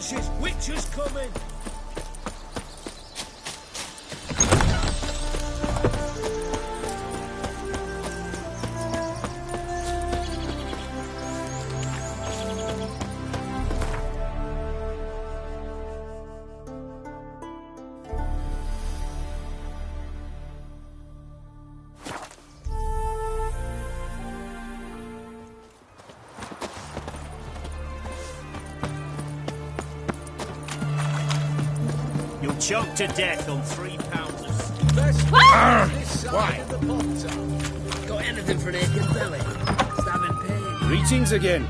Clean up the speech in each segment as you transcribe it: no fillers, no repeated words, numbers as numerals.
bushes! Witches coming! Choked to death on 3 pounds of Why? Got anything for an aching belly? Stabbing pain. Greetings again.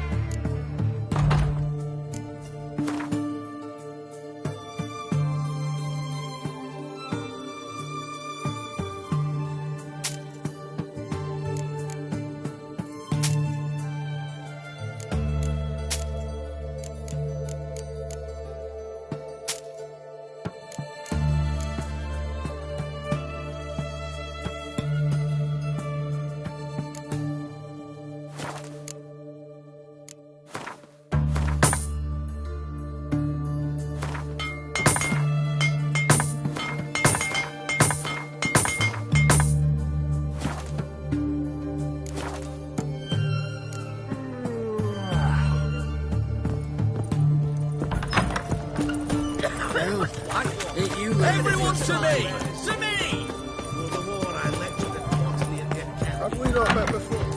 Everyone to me! To me! For the war I lectured at quarterly and get count. Have we not met before?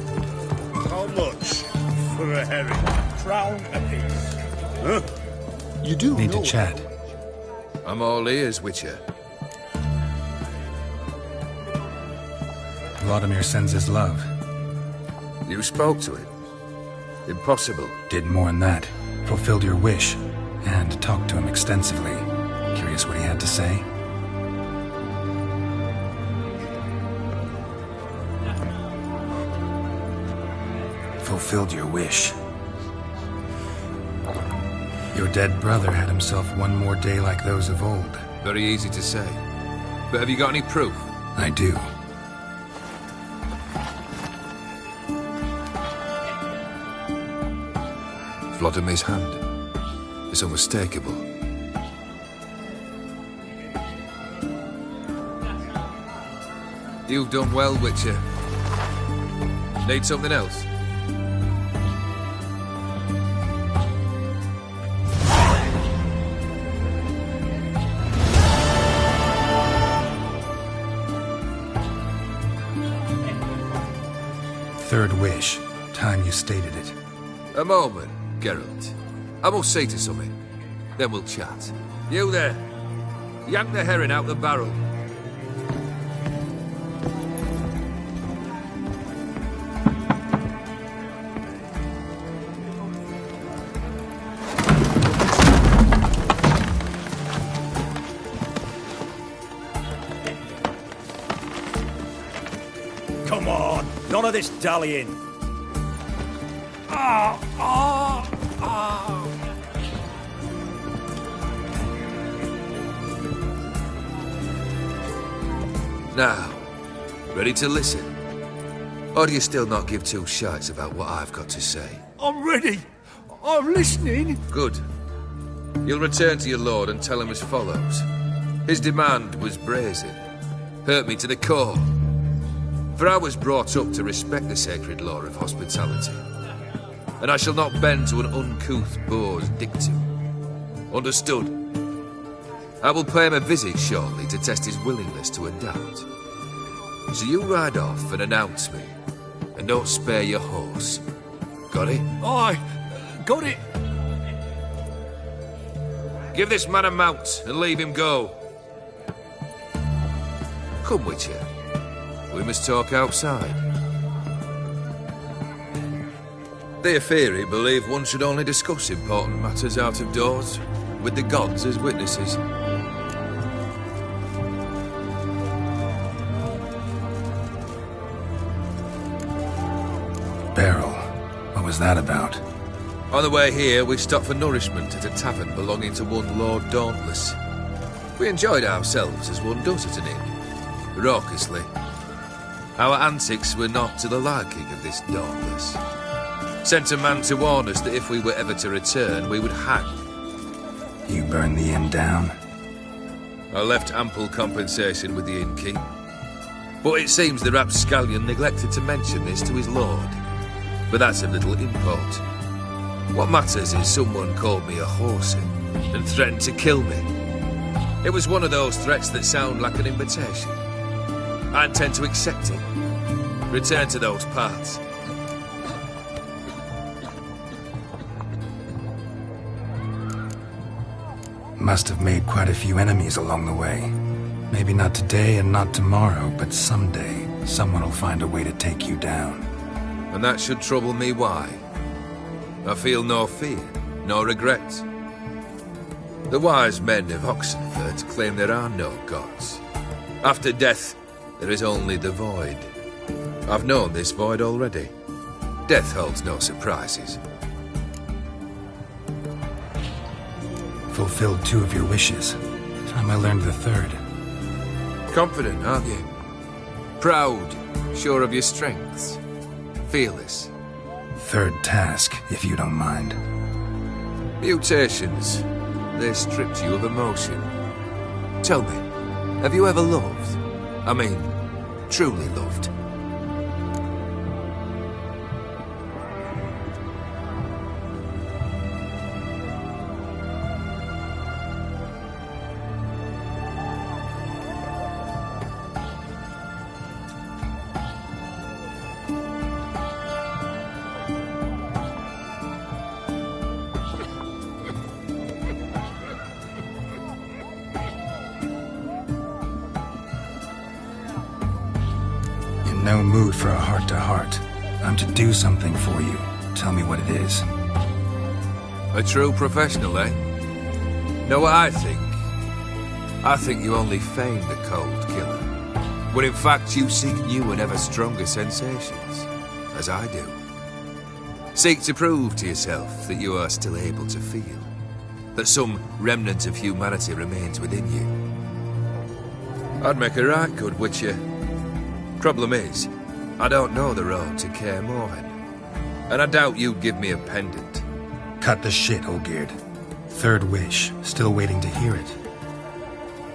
How much for a herring? Crown apiece. Huh? You do Need know to chat. I'm all ears, Witcher. Vladimir sends his love. You spoke to him. Impossible. Did more than that. Fulfilled your wish. And talked to him extensively. Curious what he had to say? Fulfilled your wish. Your dead brother had himself one more day like those of old. Very easy to say. But have you got any proof? I do. Vladimir's hand. It's unmistakable. You've done well, Witcher. Need something else? Third wish. Time you stated it. A moment, Geralt. I must say to something. Then we'll chat. You there. Yank the herring out the barrel. Come on! None of this dallying! Now, ready to listen? Or do you still not give two shites about what I've got to say? I'm ready! I'm listening! Good. You'll return to your lord and tell him as follows. His demand was brazen. Hurt me to the core. For I was brought up to respect the sacred law of hospitality. And I shall not bend to an uncouth boor's dictum. Understood? I will pay him a visit shortly to test his willingness to adapt. So you ride off and announce me. And don't spare your horse. Got it? Aye, got it! Give this man a mount and leave him go. Come, Witcher. We must talk outside. The Aetheri believe one should only discuss important matters out of doors, with the gods as witnesses. Barrel. What was that about? On the way here, we stopped for nourishment at a tavern belonging to one Lord Dauntless. We enjoyed ourselves as one does at an inn, raucously. Our antics were not to the liking of this Dauntless. Sent a man to warn us that if we were ever to return, we would hang. You burned the inn down? I left ample compensation with the innkeep. But it seems the rapscallion neglected to mention this to his lord. But that's of little import. What matters is someone called me a horsey and threatened to kill me. It was one of those threats that sound like an invitation. I intend to accept it. Return to those parts. Must have made quite a few enemies along the way. Maybe not today and not tomorrow, but someday, someone will find a way to take you down. And that should trouble me why? I feel no fear, no regrets. The wise men of Oxenford claim there are no gods. After death, there is only the void. I've known this void already. Death holds no surprises. Fulfilled 2 of your wishes. Time I learned the 3rd. Confident, aren't you? Proud, sure of your strengths. Fearless. 3rd task, if you don't mind. Mutations. They stripped you of emotion. Tell me, have you ever loved? I mean, truly loved? No mood for a heart-to-heart. I'm to do something for you. Tell me what it is. A true professional, eh? Know what I think? I think you only feign the cold killer. When in fact you seek new and ever stronger sensations, as I do. Seek to prove to yourself that you are still able to feel. That some remnant of humanity remains within you. I'd make a right good witcher. Problem is, I don't know the road to Kaer Morhen. And I doubt you'd give me a pendant. Cut the shit, Olgierd. 3rd wish. Still waiting to hear it.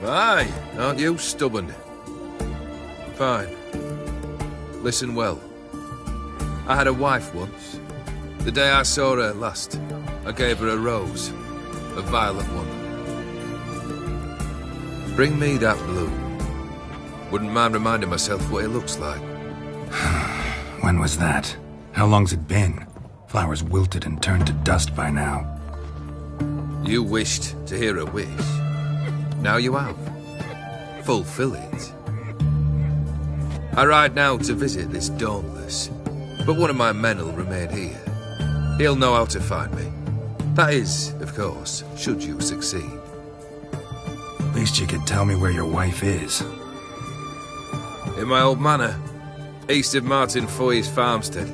Aye, aren't you stubborn? Fine. Listen well. I had a wife once. The day I saw her last, I gave her a rose. A violet one. Bring me that blue. Wouldn't mind reminding myself what it looks like. When was that? How long's it been? Flowers wilted and turned to dust by now. You wished to hear a wish. Now you have. Fulfill it. I ride now to visit this Dauntless, but one of my men will remain here. He'll know how to find me. That is, of course, should you succeed. At least you could tell me where your wife is. In my old manor, east of Martin Foy's farmstead.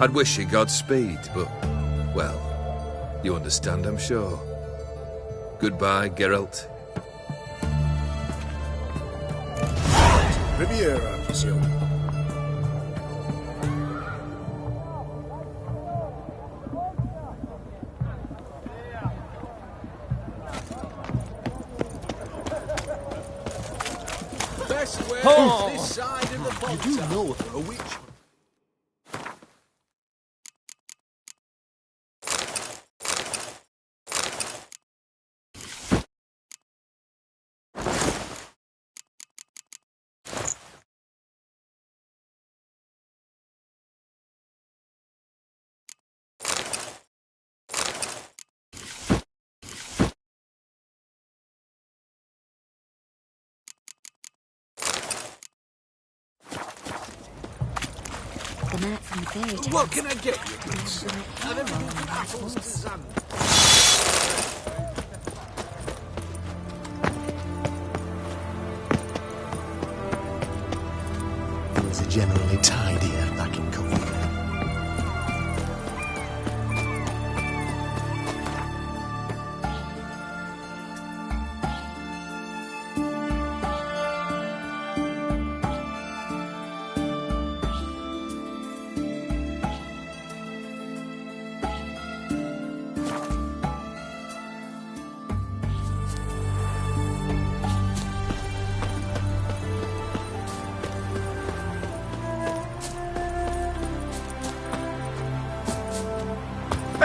I'd wish you Godspeed, but, well, you understand, I'm sure. Goodbye, Geralt. Riviera, I presume. Best way this side of the vault. You do know a witch. The knight from the fairy tale. What can I get you, please? And everything from apples to sand. Things are generally tidier back in Coventry.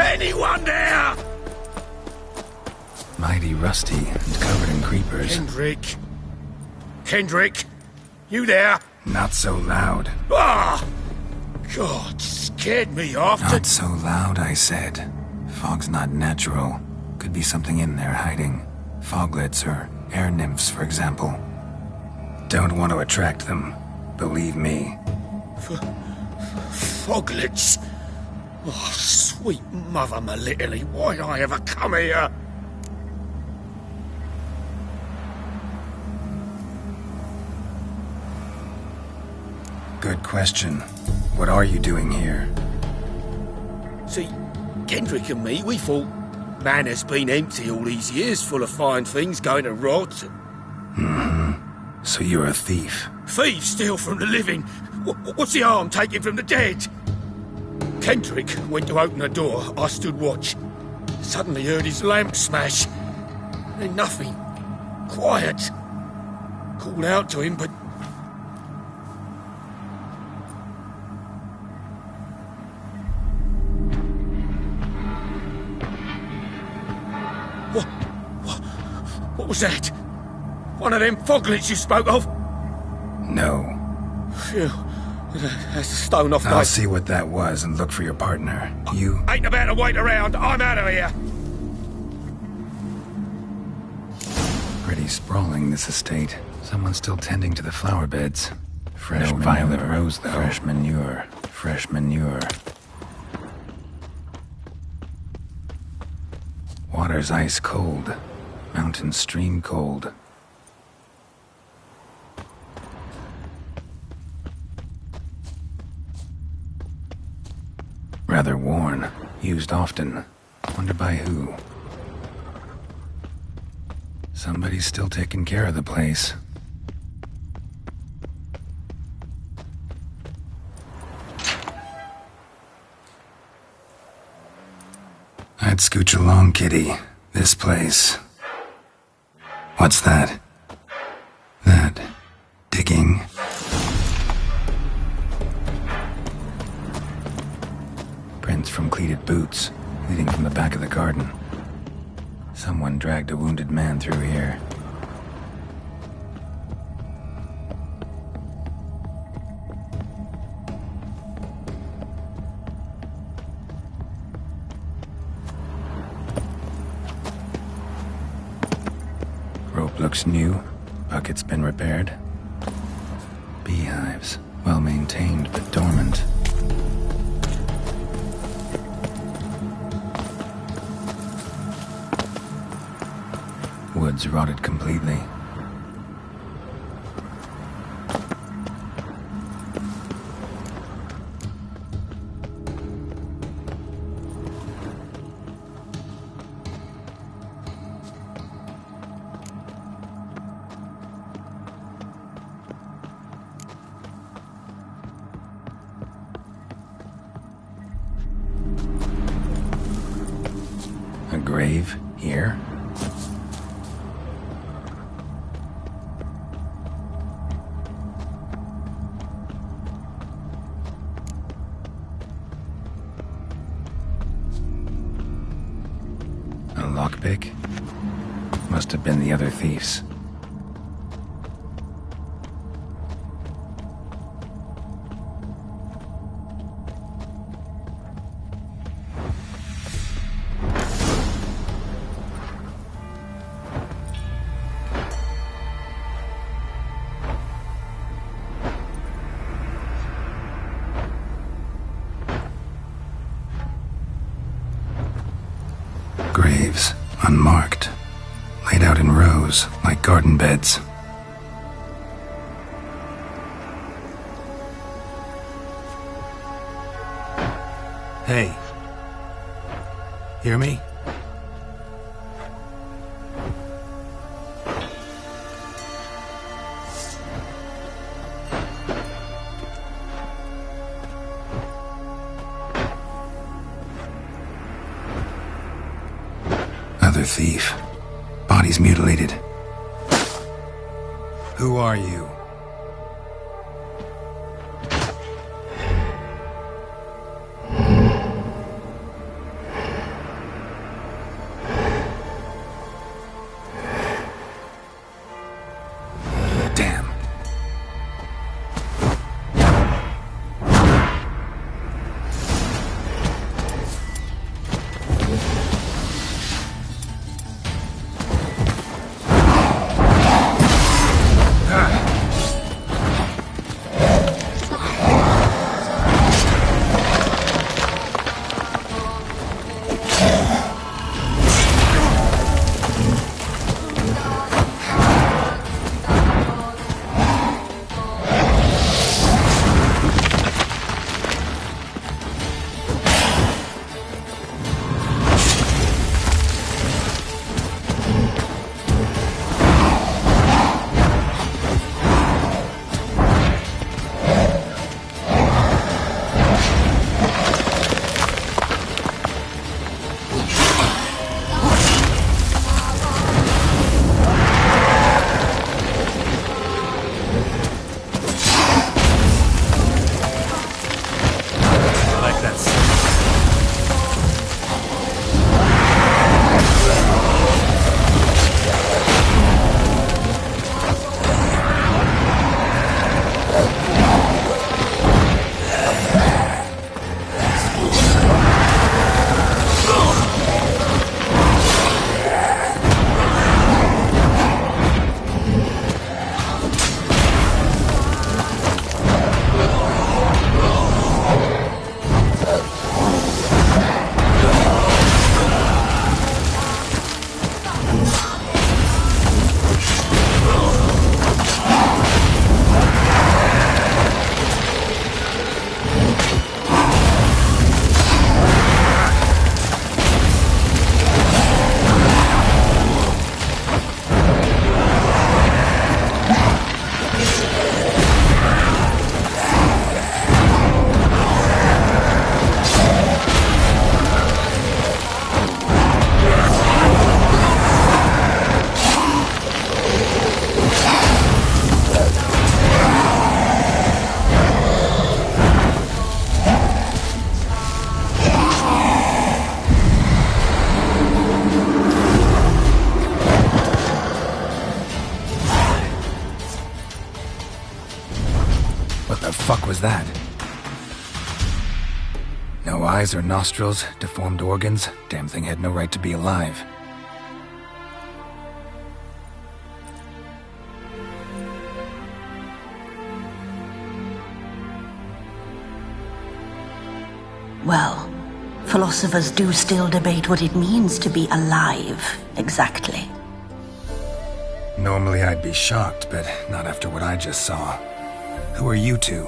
Anyone there? Mighty rusty and covered in creepers. Kendrick. Kendrick, you there? Not so loud. Ah! God, scared me off. Not so loud, I said. Fog's not natural. Could be something in there hiding. Foglets or air nymphs, for example. Don't want to attract them. Believe me. Foglets? Oh, sweet mother Melitterly, why'd I ever come here? Good question. What are you doing here? See, Kendrick and me, we thought man has been empty all these years, full of fine things going to rot. So you're a thief. Thieves steal from the living. What's the harm taking from the dead? Kendrick went to open the door. I stood watch. Suddenly heard his lamp smash. Then nothing. Quiet. Called out to him, but... What was that? One of them foglets you spoke of? No. Phew. That's a stone off I'll my... see what that was and look for your partner. You... Ain't about to wait around. I'm out of here. Pretty sprawling, this estate. Someone's still tending to the flower beds. Fresh violet rose, though. Fresh manure. Fresh manure. Water's ice cold. Mountain stream cold. Rather worn. Used often. Wonder by who. Somebody's still taking care of the place. I'd scooch along, kitty. This place. What's that? That. Digging. Prints from cleated boots, leading from the back of the garden. Someone dragged a wounded man through here. Rope looks new. Bucket's been repaired. Beehives. Well maintained, but dormant. Woods rotted completely. A grave here? A lockpick? Must have been the other thieves. Graves, unmarked, laid out in rows like garden beds. Hey. Hear me? Another thief. Body's mutilated. Who are you? the fuck was that? No eyes or nostrils, deformed organs. Damn thing had no right to be alive. Well, philosophers do still debate what it means to be alive, exactly. Normally I'd be shocked, but not after what I just saw. Who are you two?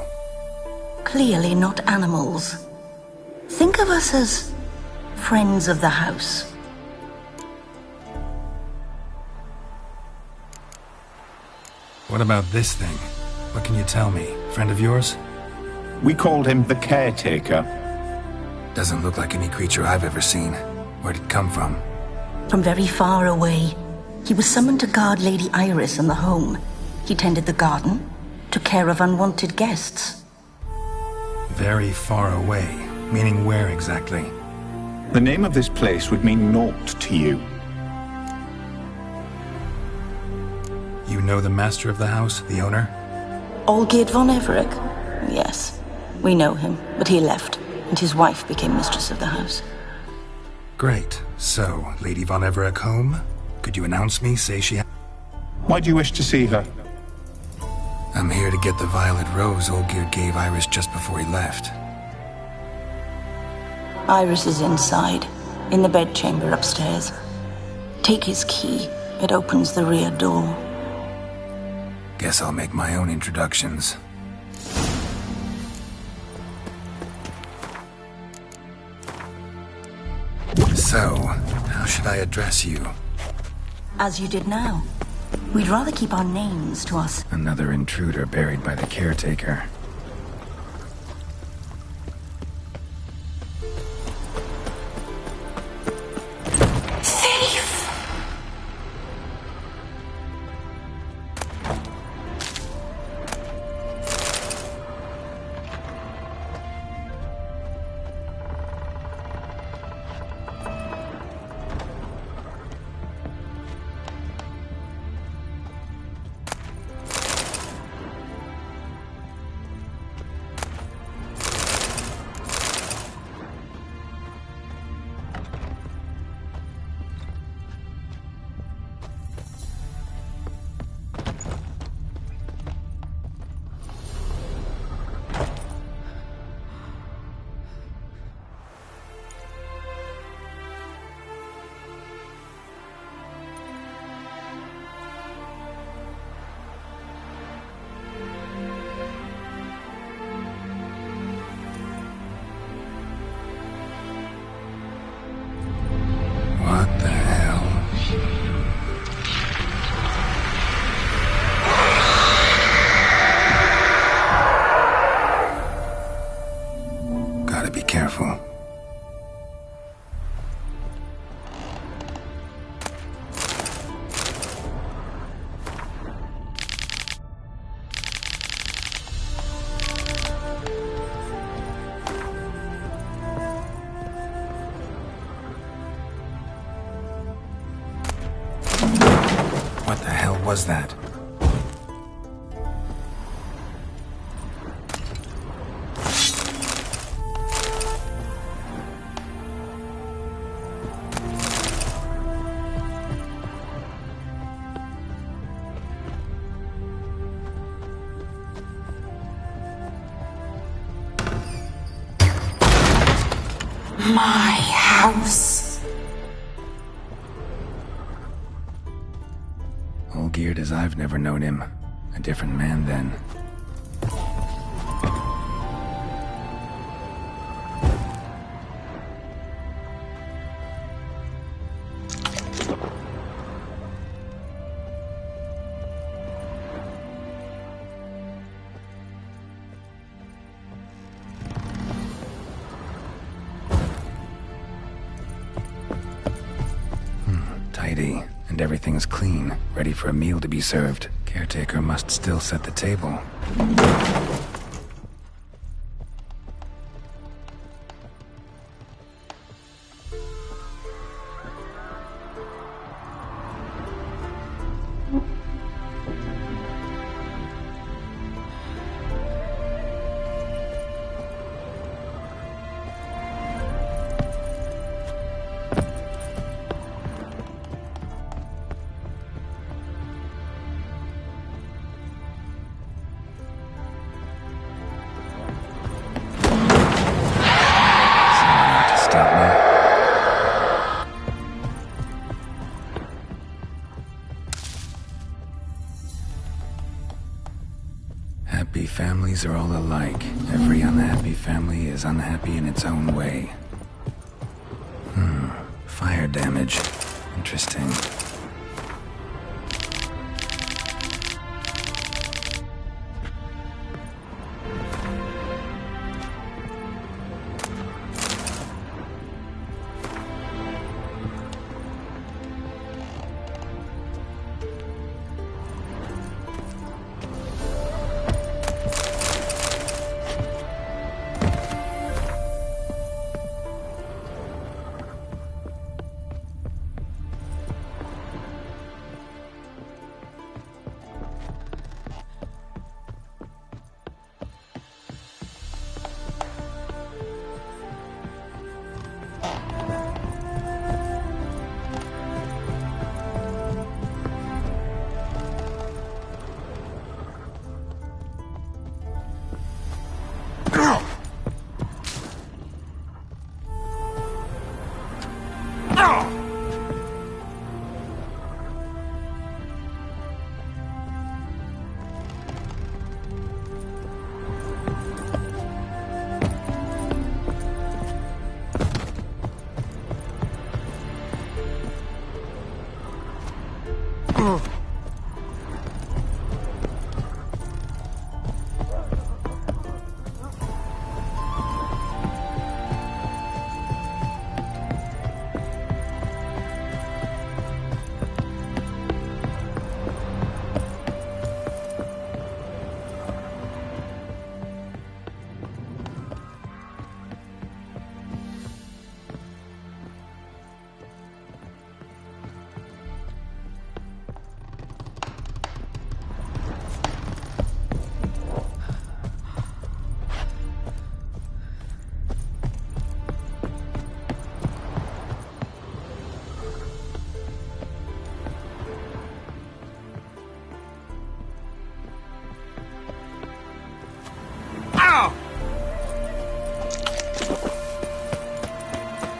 Clearly not animals. Think of us as friends of the house. What about this thing? What can you tell me? Friend of yours? We called him the Caretaker. Doesn't look like any creature I've ever seen. Where'd it come from? From very far away. He was summoned to guard Lady Iris and the home. He tended the garden, took care of unwanted guests. Very far away. Meaning where exactly? The name of this place would mean naught to you. You know the master of the house, the owner? Olgierd von Everec? Yes, we know him, but he left, and his wife became mistress of the house. Great. So, Lady von Everec home? Could you announce me, say she... Why do you wish to see her? I'm here to get the violet rose Olgierd gave Iris just before he left. Iris is inside, in the bedchamber upstairs. Take his key. It opens the rear door. Guess I'll make my own introductions. So, how should I address you? As you did now. We'd rather keep our names to us. Another intruder buried by the Caretaker. What the hell was that? My house. Olgierd as I've never known him. A different man then. Tidy, and everything's clean, ready for a meal to be served. Caretaker must still set the table. Happy families are all alike. Every unhappy family is unhappy in its own way. Fire damage. Interesting.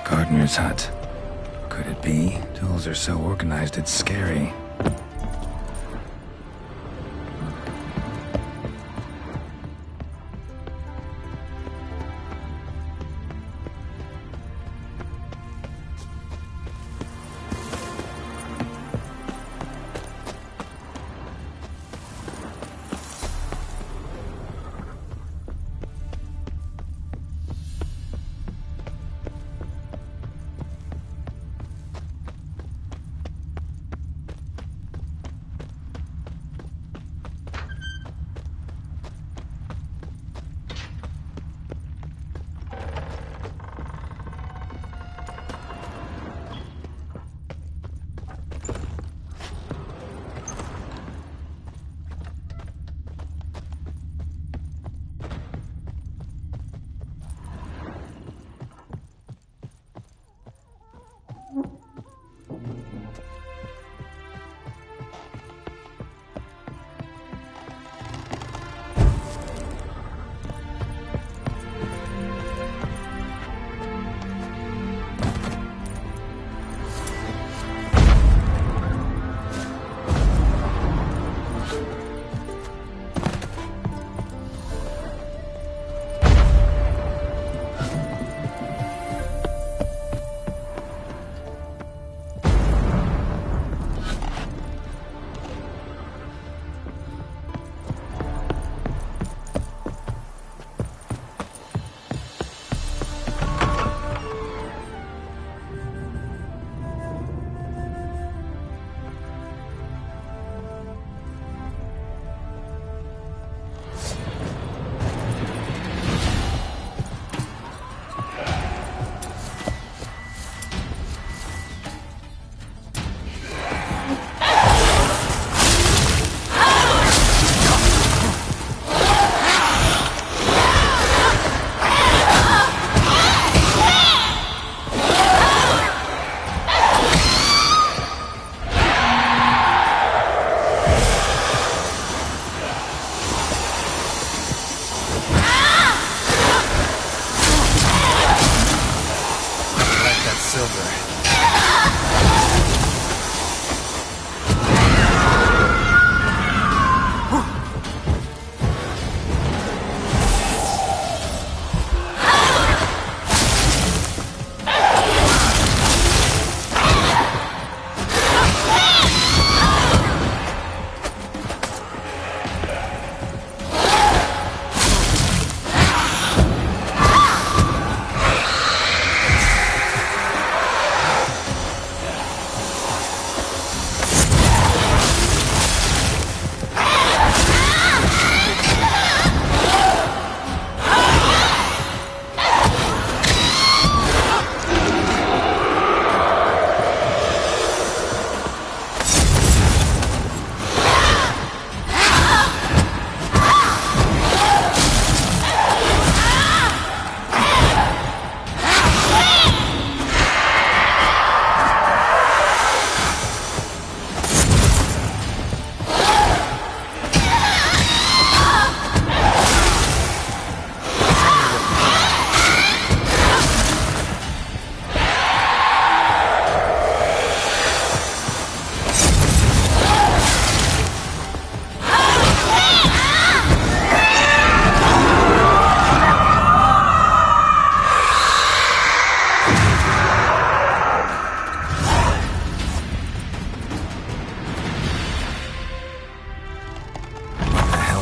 Gardener's hut. Could it be? Tools are so organized it's scary.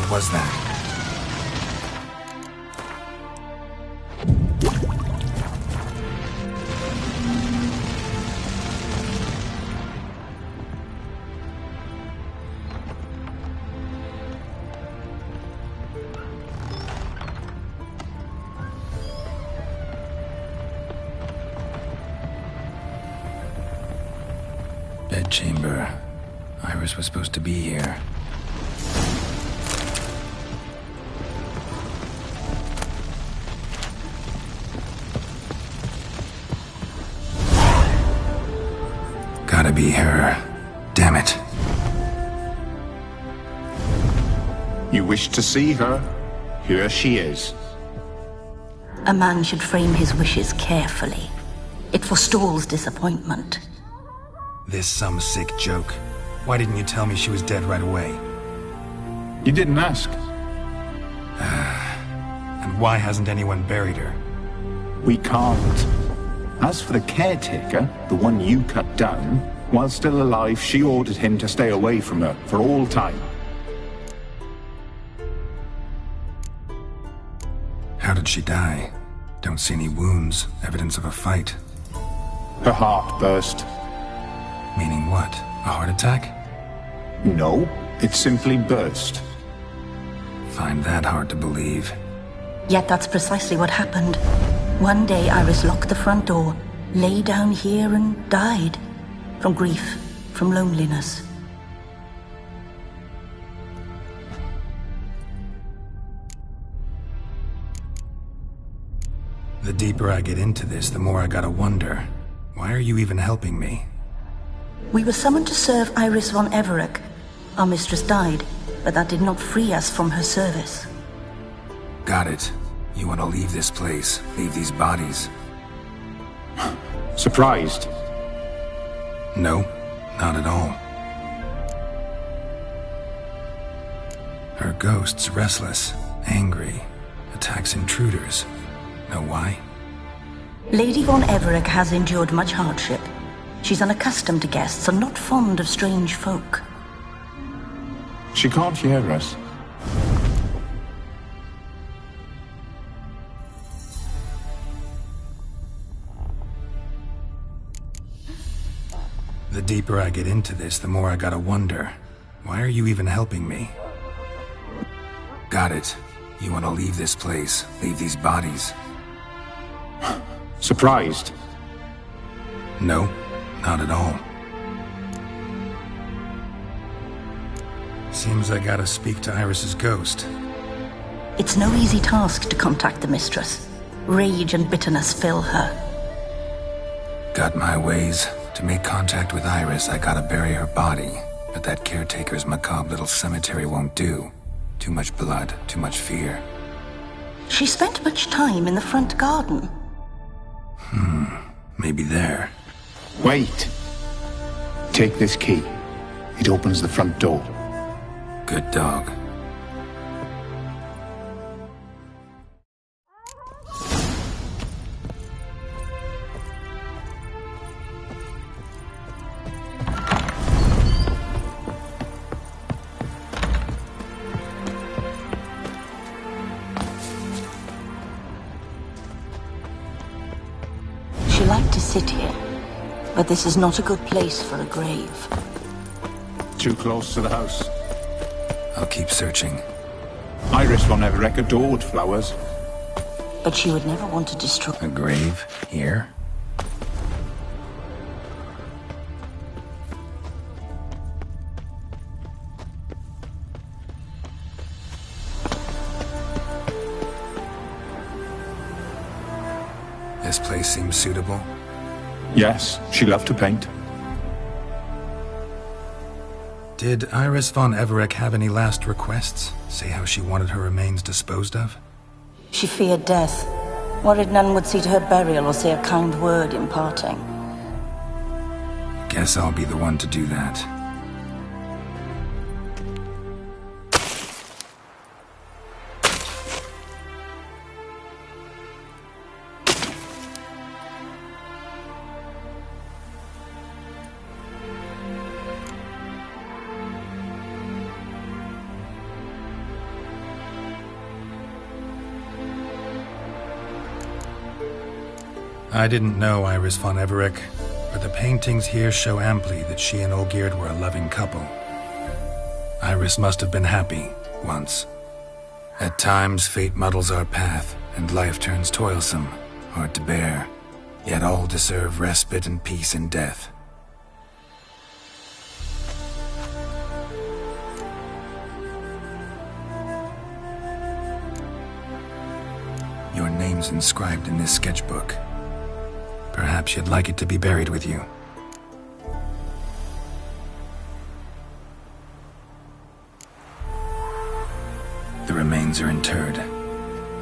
What was that? Bedchamber. Iris was supposed to be here. Gotta be her. Damn it. You wish to see her? Here she is. A man should frame his wishes carefully. It forestalls disappointment. This some sick joke. Why didn't you tell me she was dead right away? You didn't ask. And why hasn't anyone buried her? We can't. As for the caretaker, the one you cut down, while still alive, she ordered him to stay away from her for all time. How did she die? Don't see any wounds, evidence of a fight. Her heart burst. Meaning what? A heart attack? No, it simply burst. Find that hard to believe. Yet that's precisely what happened. One day Iris locked the front door, lay down here and died. From grief, from loneliness. The deeper I get into this, the more I gotta wonder. Why are you even helping me? We were summoned to serve Iris von Everec. Our mistress died, but that did not free us from her service. Got it. You want to leave this place, leave these bodies? Surprised? No, not at all. Her ghost's restless, angry, attacks intruders. Know why? Lady von Everec has endured much hardship. She's unaccustomed to guests and not fond of strange folk. She can't hear us. The deeper I get into this, the more I gotta wonder. Why are you even helping me? Got it. You want to leave this place, leave these bodies? Surprised? No, not at all. Seems I gotta speak to Iris's ghost. It's no easy task to contact the mistress. Rage and bitterness fill her. Got my ways. To make contact with Iris, I gotta bury her body. But that caretaker's macabre little cemetery won't do. Too much blood, too much fear. She spent much time in the front garden. Maybe there. Wait. Take this key. It opens the front door. Good dog. She liked to sit here, but this is not a good place for a grave. Too close to the house. I'll keep searching. Iris von Everec adored flowers. But she would never want to destroy... A grave? Here? This place seems suitable. Yes, she loved to paint. Did Iris von Everec have any last requests? Say how she wanted her remains disposed of? She feared death, worried none would see to her burial or say a kind word in parting. Guess I'll be the one to do that. I didn't know Iris von Everec, but the paintings here show amply that she and Olgierd were a loving couple. Iris must have been happy, once. At times, fate muddles our path, and life turns toilsome, hard to bear. Yet all deserve respite and peace in death. Your name's inscribed in this sketchbook. Perhaps you'd like it to be buried with you. The remains are interred.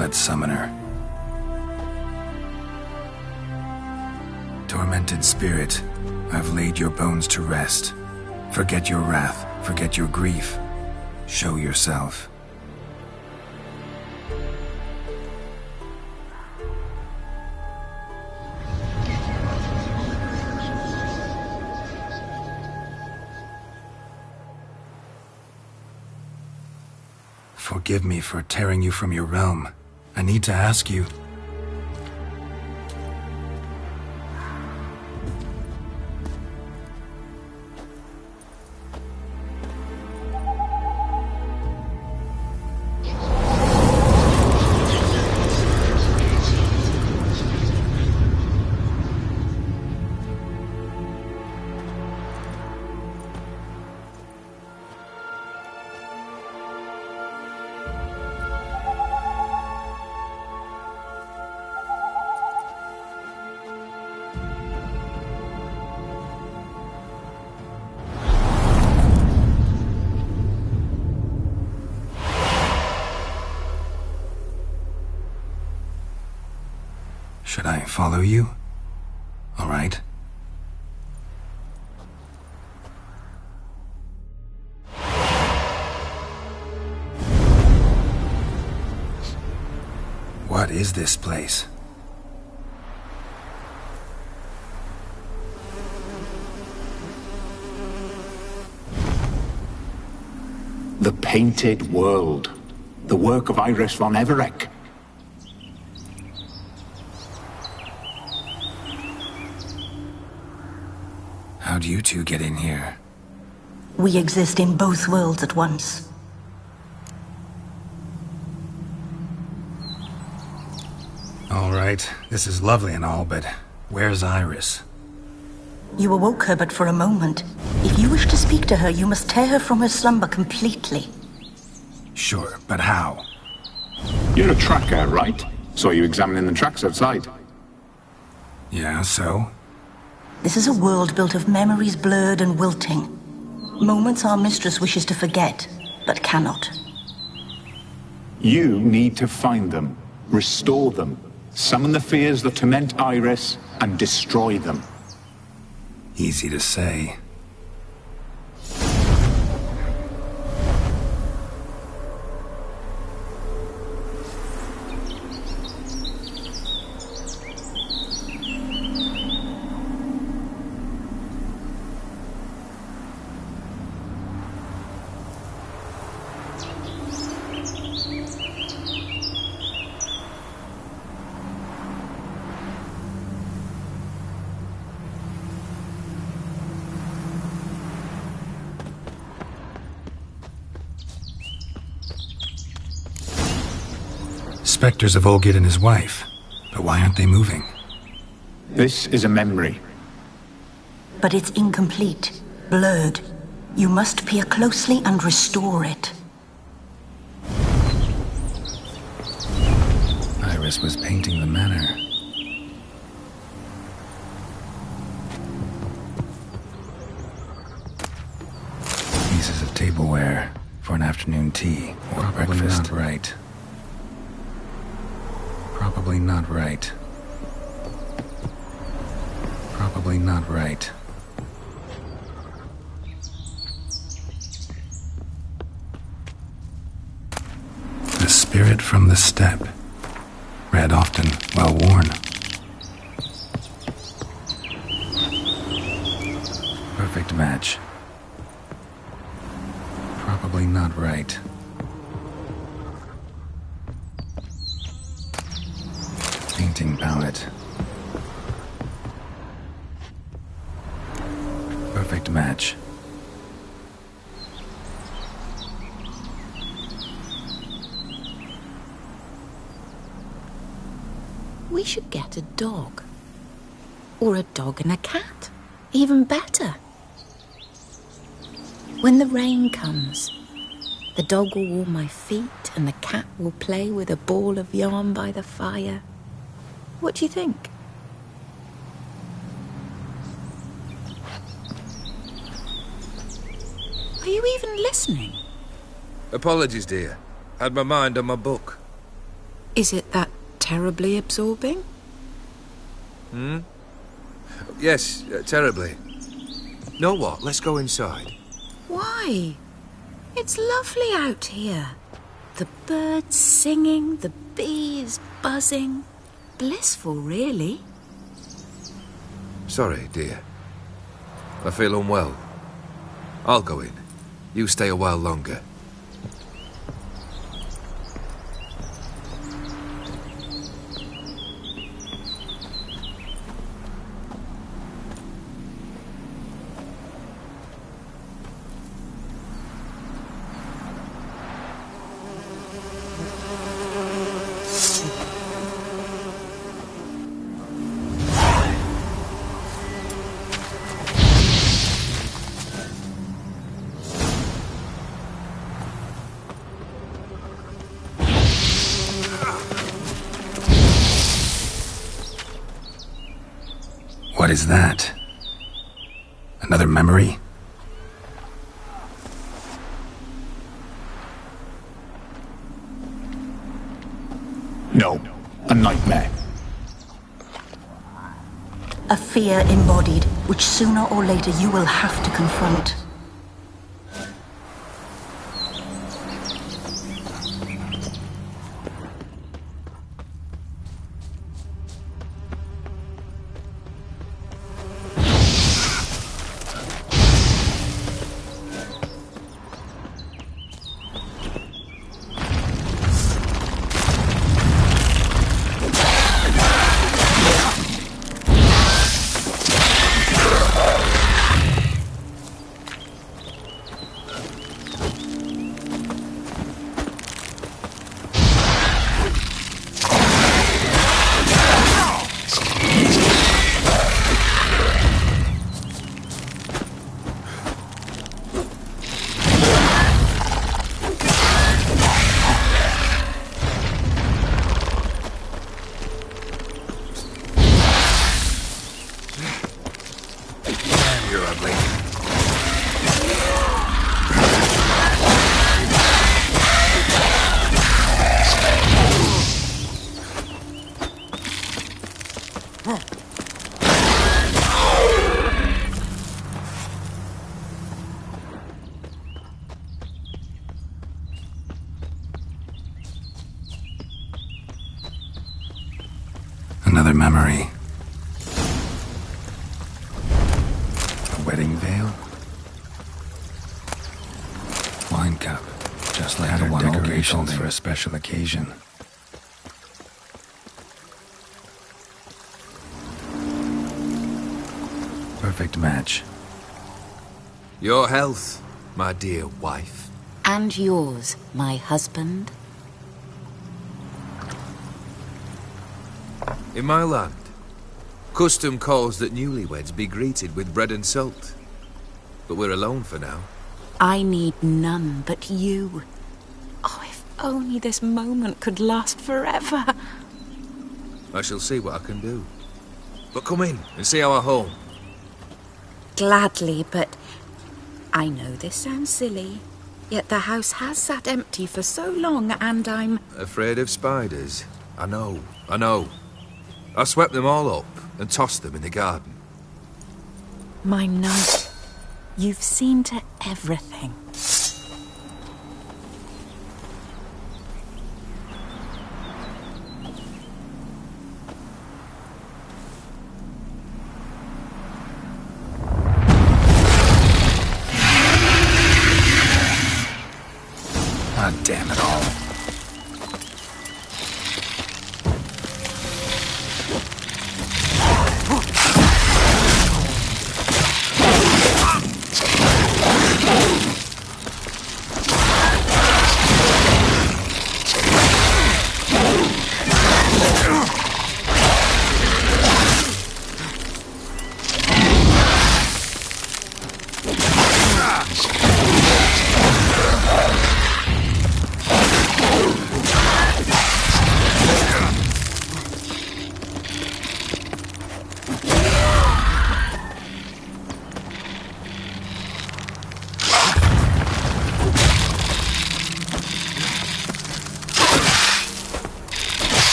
Let's summon her. Tormented spirit, I've laid your bones to rest. Forget your wrath, forget your grief. Show yourself. Forgive me for tearing you from your realm. I need to ask you... Should I follow you? All right. What is this place? The Painted World. The work of Iris von Everec. How'd you two get in here? We exist in both worlds at once. All right, this is lovely and all, but where's Iris? You awoke her but for a moment. If you wish to speak to her, you must tear her from her slumber completely. Sure, but how? You're a tracker, right? Saw you examining the tracks outside. Yeah, so? This is a world built of memories blurred and wilting. Moments our mistress wishes to forget, but cannot. You need to find them, restore them, summon the fears that torment Iris, and destroy them. Easy to say. Spectres of Olgierd and his wife. But why aren't they moving? This is a memory. But it's incomplete, blurred. You must peer closely and restore it. Iris was painting the manor. Pieces of tableware for an afternoon tea or breakfast. Not right. Probably not right. Probably not right. The spirit from the steppe. Read often, well worn. Perfect match. Probably not right. Painting palette. Perfect match. We should get a dog. Or a dog and a cat. Even better. When the rain comes, the dog will warm my feet and the cat will play with a ball of yarn by the fire. What do you think? Are you even listening? Apologies, dear. Had my mind on my book. Is it that terribly absorbing? Yes, terribly. Know what? Let's go inside. Why? It's lovely out here. The birds singing, the bees buzzing. Blissful, really. Sorry, dear. I feel unwell. I'll go in. You stay a while longer. What is that? Another memory? No, a nightmare. A fear embodied, which sooner or later you will have to confront. Another memory. A wedding veil? Wine cup. Just like her decorations for a special occasion. Perfect match. Your health, my dear wife. And yours, my husband. In my land, custom calls that newlyweds be greeted with bread and salt. But we're alone for now. I need none but you. Oh, if only this moment could last forever. I shall see what I can do. But come in and see our home. Gladly, but I know this sounds silly, yet the house has sat empty for so long and I'm... Afraid of spiders? I know. I swept them all up and tossed them in the garden. My knight, you've seen to everything. Ah, damn it all.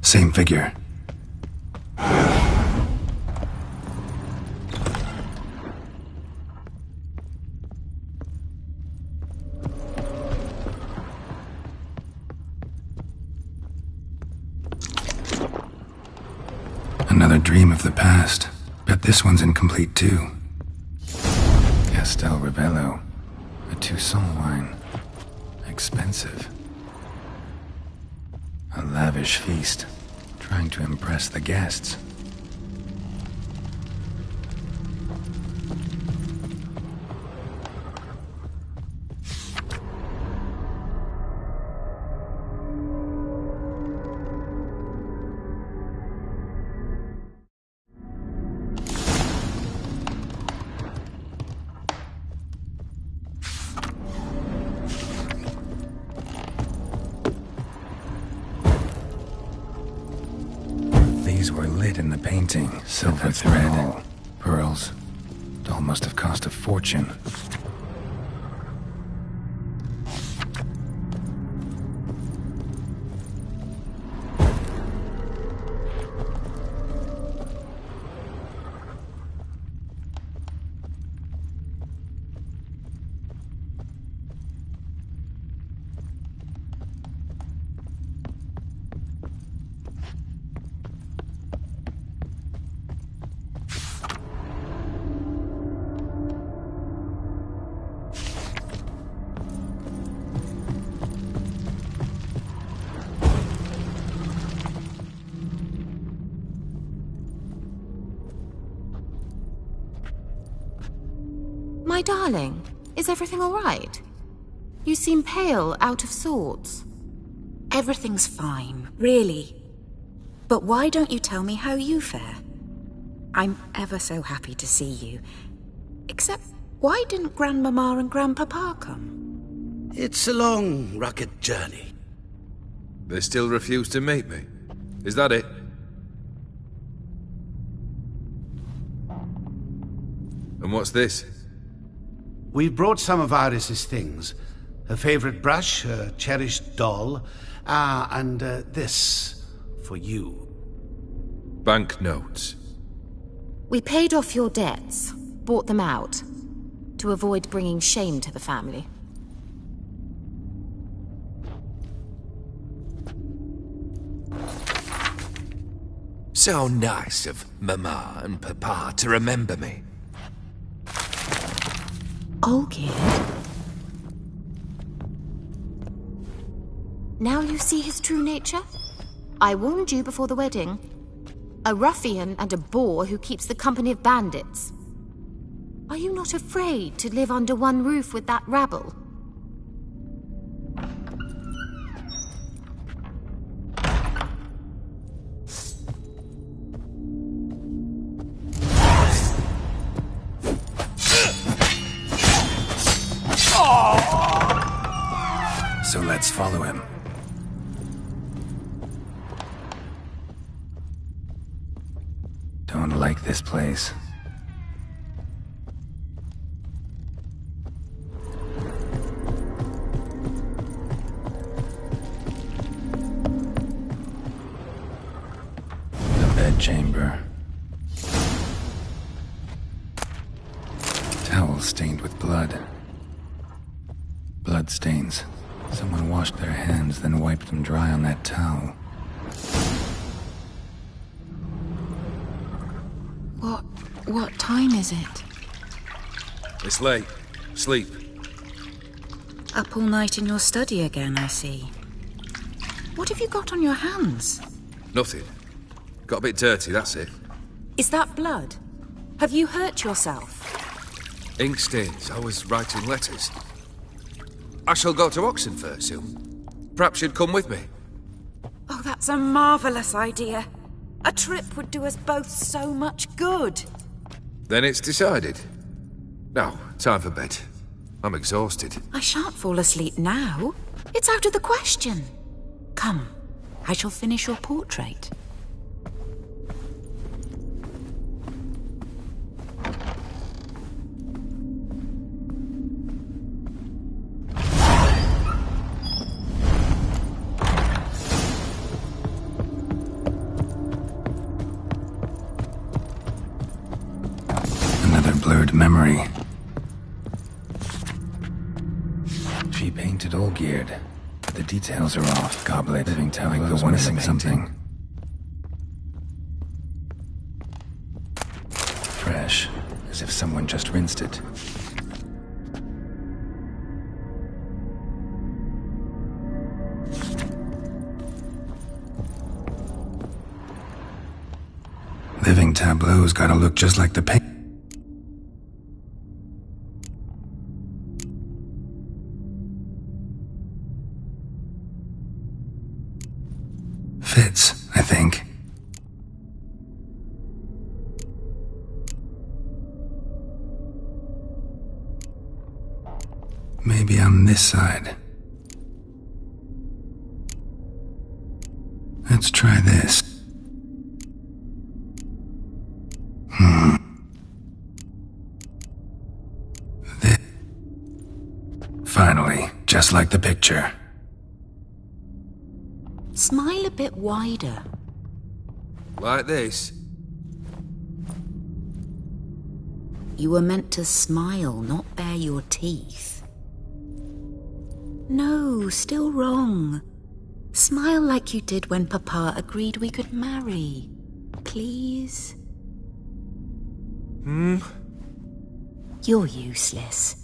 Same figure. Another dream of the past. Bet this one's incomplete too. Castel Ravello. A Toussaint wine. Expensive. A lavish feast. Trying to impress the guests. These were lit in the painting. Silver thread, pearls. It all must have cost a fortune. My darling, is everything all right? You seem pale, out of sorts. Everything's fine, really. But why don't you tell me how you fare? I'm ever so happy to see you. Except, why didn't Grandmama and Grandpapa come? It's a long, rugged journey. They still refuse to meet me. Is that it? And what's this? We brought some of Iris's things. Her favorite brush, her cherished doll, and this for you. Banknotes. We paid off your debts, bought them out, to avoid bringing shame to the family. So nice of Mama and Papa to remember me. Olgerd? Now you see his true nature? I warned you before the wedding. A ruffian and a boor who keeps the company of bandits. Are you not afraid to live under one roof with that rabble? So let's follow him. Don't like this place. The bedchamber. Towel stained with blood. Blood stains. Someone washed their hands, then wiped them dry on that towel. What time is it? It's late. Sleep. Up all night in your study again, I see. What have you got on your hands? Nothing. Got a bit dirty, that's it. Is that blood? Have you hurt yourself? Ink stains. I was writing letters. I shall go to Oxenfurt soon. Perhaps you'd come with me. Oh, that's a marvellous idea. A trip would do us both so much good. Then it's decided. Now, time for bed. I'm exhausted. I shan't fall asleep now. It's out of the question. Come, I shall finish your portrait. memory. She painted Olgierd, but the details are off. Goblet, living tableau's like missing something. Fresh, as if someone just rinsed it. Living tableau's gotta look just like the paint. Fits, I think. Maybe on this side. Let's try this. Finally, just like the picture. Smile a bit wider. Like this? You were meant to smile, not bare your teeth. No, still wrong. Smile like you did when Papa agreed we could marry. Please? You're useless.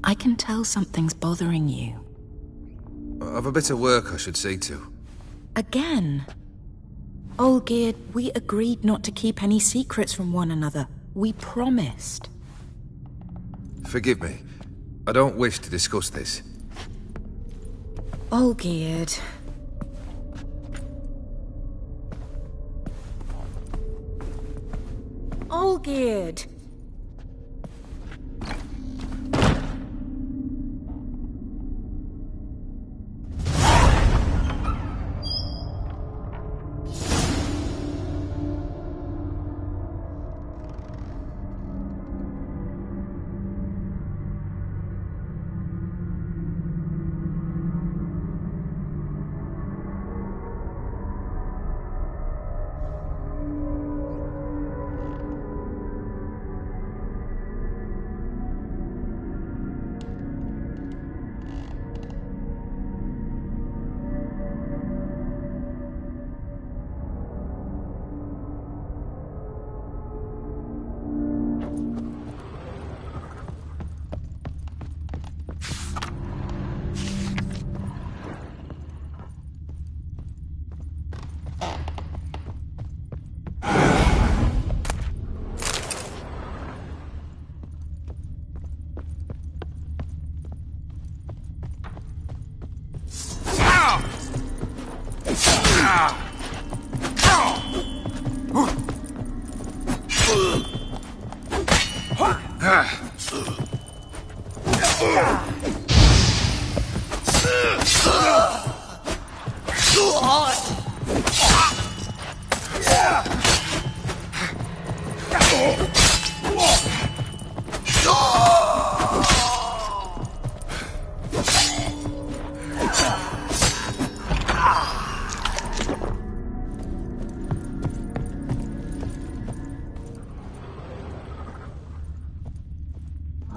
I can tell something's bothering you. I've a bit of work I should see to. Again? Olgierd, we agreed not to keep any secrets from one another. We promised. Forgive me. I don't wish to discuss this. Olgierd. Olgierd!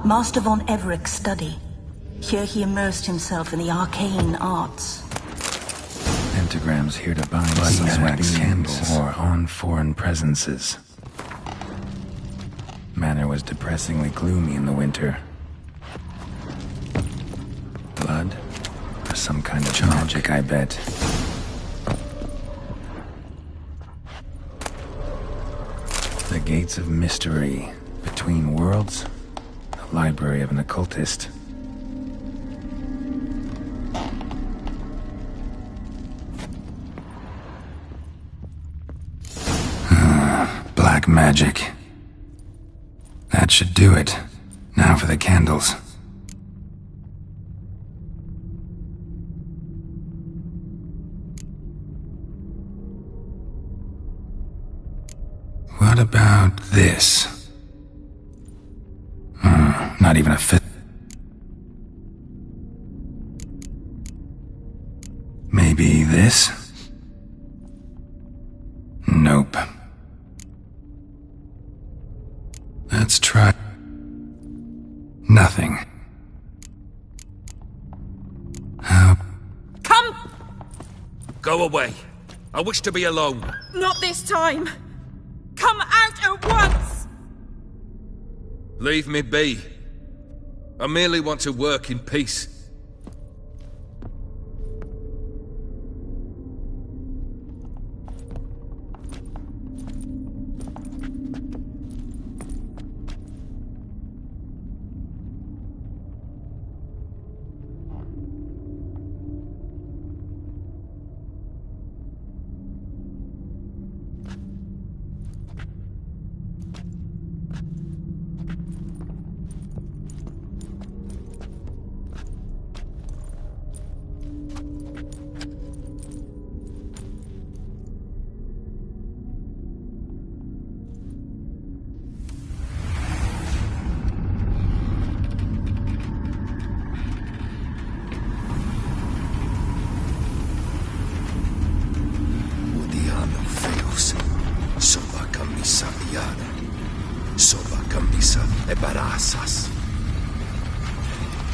Master von Everett's study. Here he immersed himself in the arcane arts. Pentagrams here to bind wax candles or on foreign presences. Manor was depressingly gloomy in the winter. Blood? Or some kind of magic, I bet. The gates of mystery between worlds. The library of an occultist. Black magic. That should do it. Now for the candles. What about this? Not even a fit. Maybe this? Nope. Let's try nothing. Come! Go away. I wish to be alone. Not this time! Come out at once! Leave me be. I merely want to work in peace.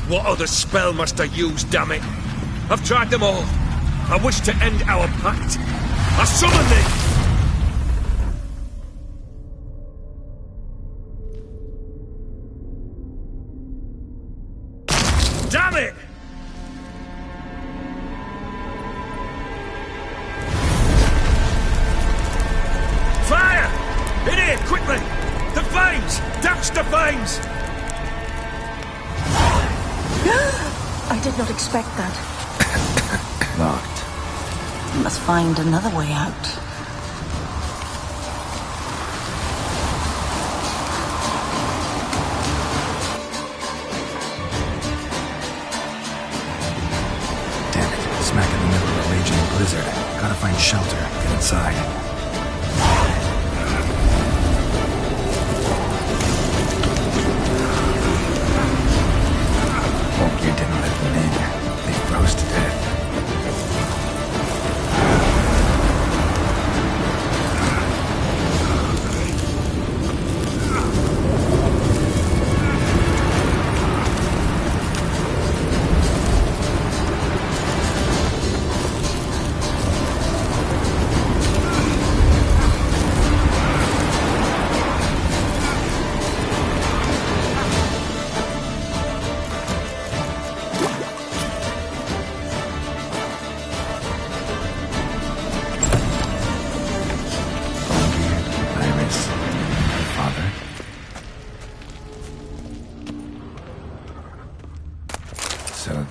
What other spell must I use, damn it? I've tried them all. I wish to end our pact. I summon thee! Damn it! Fire! In here, quickly! The flames! Douse the flames! I did not expect that. Locked. We must find another way out. Damn it. Smack in the middle of a raging blizzard. Gotta find shelter. Get inside. You didn't let them in. They froze to death.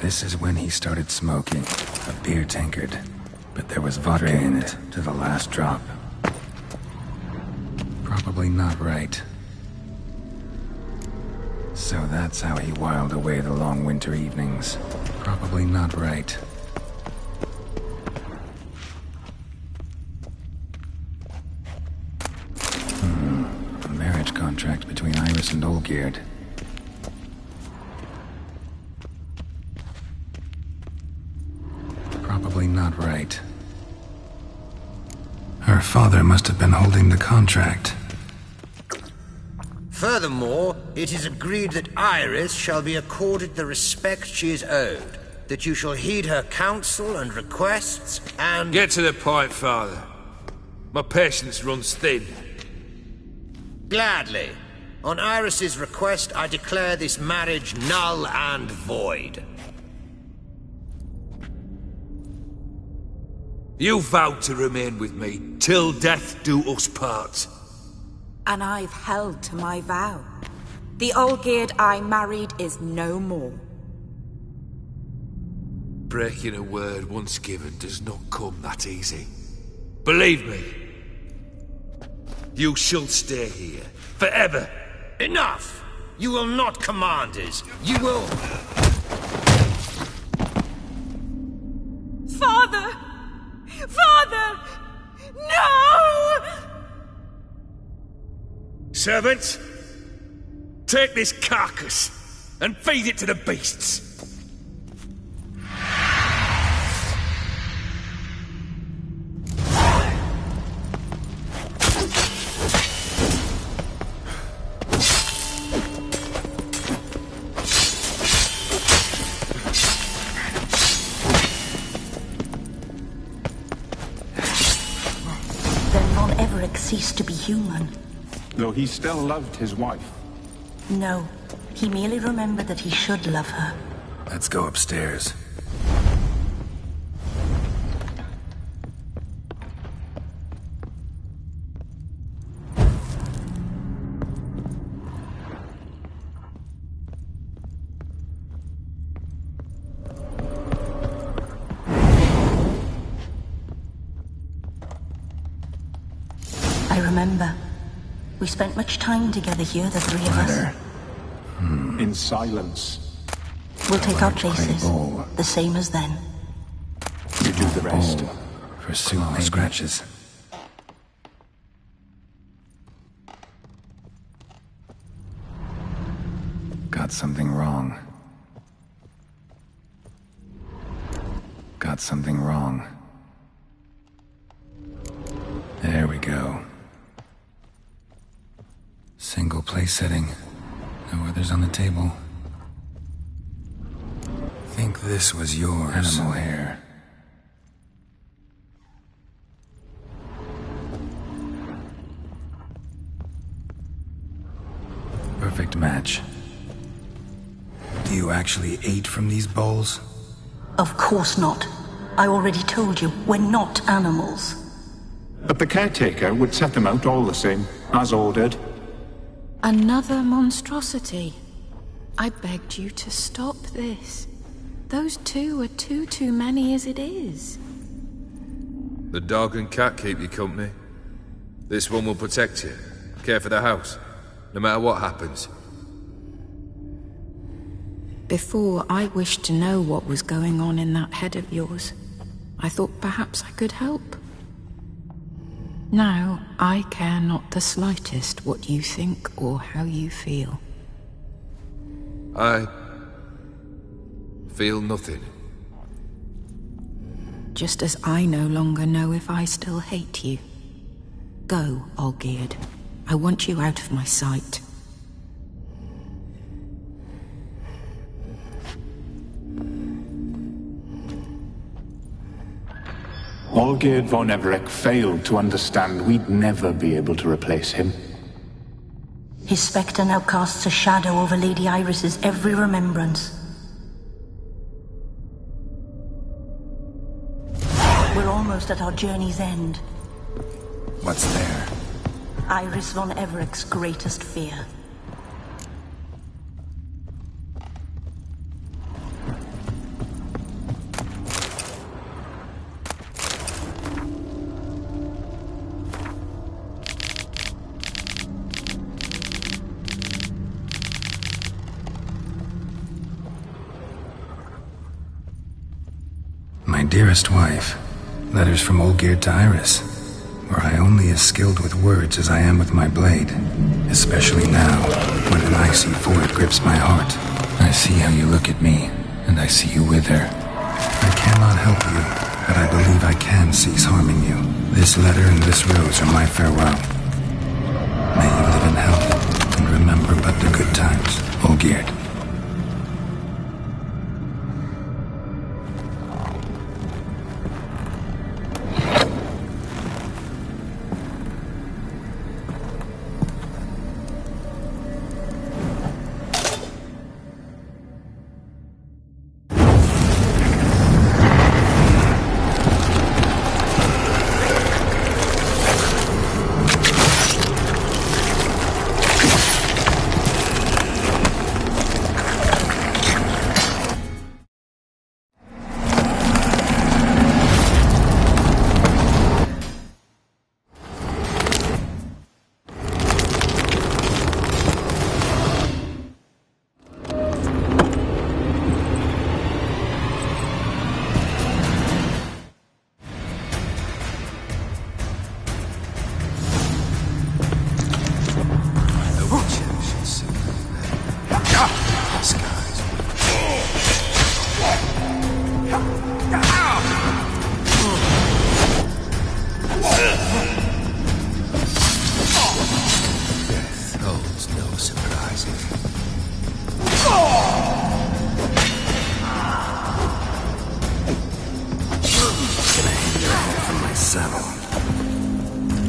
This is when he started smoking. A beer tankard. But there was vodka in it to the last drop. Probably not right. So that's how he whiled away the long winter evenings. Probably not right. A marriage contract between Iris and Olgierd. Probably not right. Her father must have been holding the contract. Furthermore, it is agreed that Iris shall be accorded the respect she is owed, that you shall heed her counsel and requests, and... Get to the point, Father. My patience runs thin. Gladly. On Iris's request, I declare this marriage null and void. You vowed to remain with me, till death do us part. And I've held to my vow. The Olgierd I married is no more. Breaking a word once given does not come that easy. Believe me. You shall stay here, forever. Enough! You will not command us. You will... Father! Father! No! Servants, take this carcass and feed it to the beasts. Everett ceased to be human. Though he still loved his wife. No, he merely remembered that he should love her. Let's go upstairs. I remember. We spent much time together here, the three of us. In silence. We'll take our places, the same as then. You do the rest. For small scratches. Got something wrong. Got something wrong. There we go. Single place setting. No others on the table. Think this was yours. Animal hair. Perfect match. Do you actually eat from these bowls? Of course not. I already told you, we're not animals. But the caretaker would set them out all the same, as ordered. Another monstrosity. I begged you to stop this. Those two are too many as it is. The dog and cat keep you company. This one will protect you. Care for the house, no matter what happens. Before, I wished to know what was going on in that head of yours. I thought perhaps I could help. Now, I care not the slightest what you think or how you feel. I feel nothing. Just as I no longer know if I still hate you. Go, Olgierd. I want you out of my sight. Olgierd von Everett failed to understand we'd never be able to replace him. His spectre now casts a shadow over Lady Iris's every remembrance. We're almost at our journey's end. What's there? Iris von Everett's greatest fear. My dearest wife, letters from Olgierd to Iris, where I only as skilled with words as I am with my blade, especially now, when an icy void grips my heart. I see how you look at me, and I see you with her. I cannot help you, but I believe I can cease harming you. This letter and this rose are my farewell. May you live in health, and remember but the good times, Olgierd.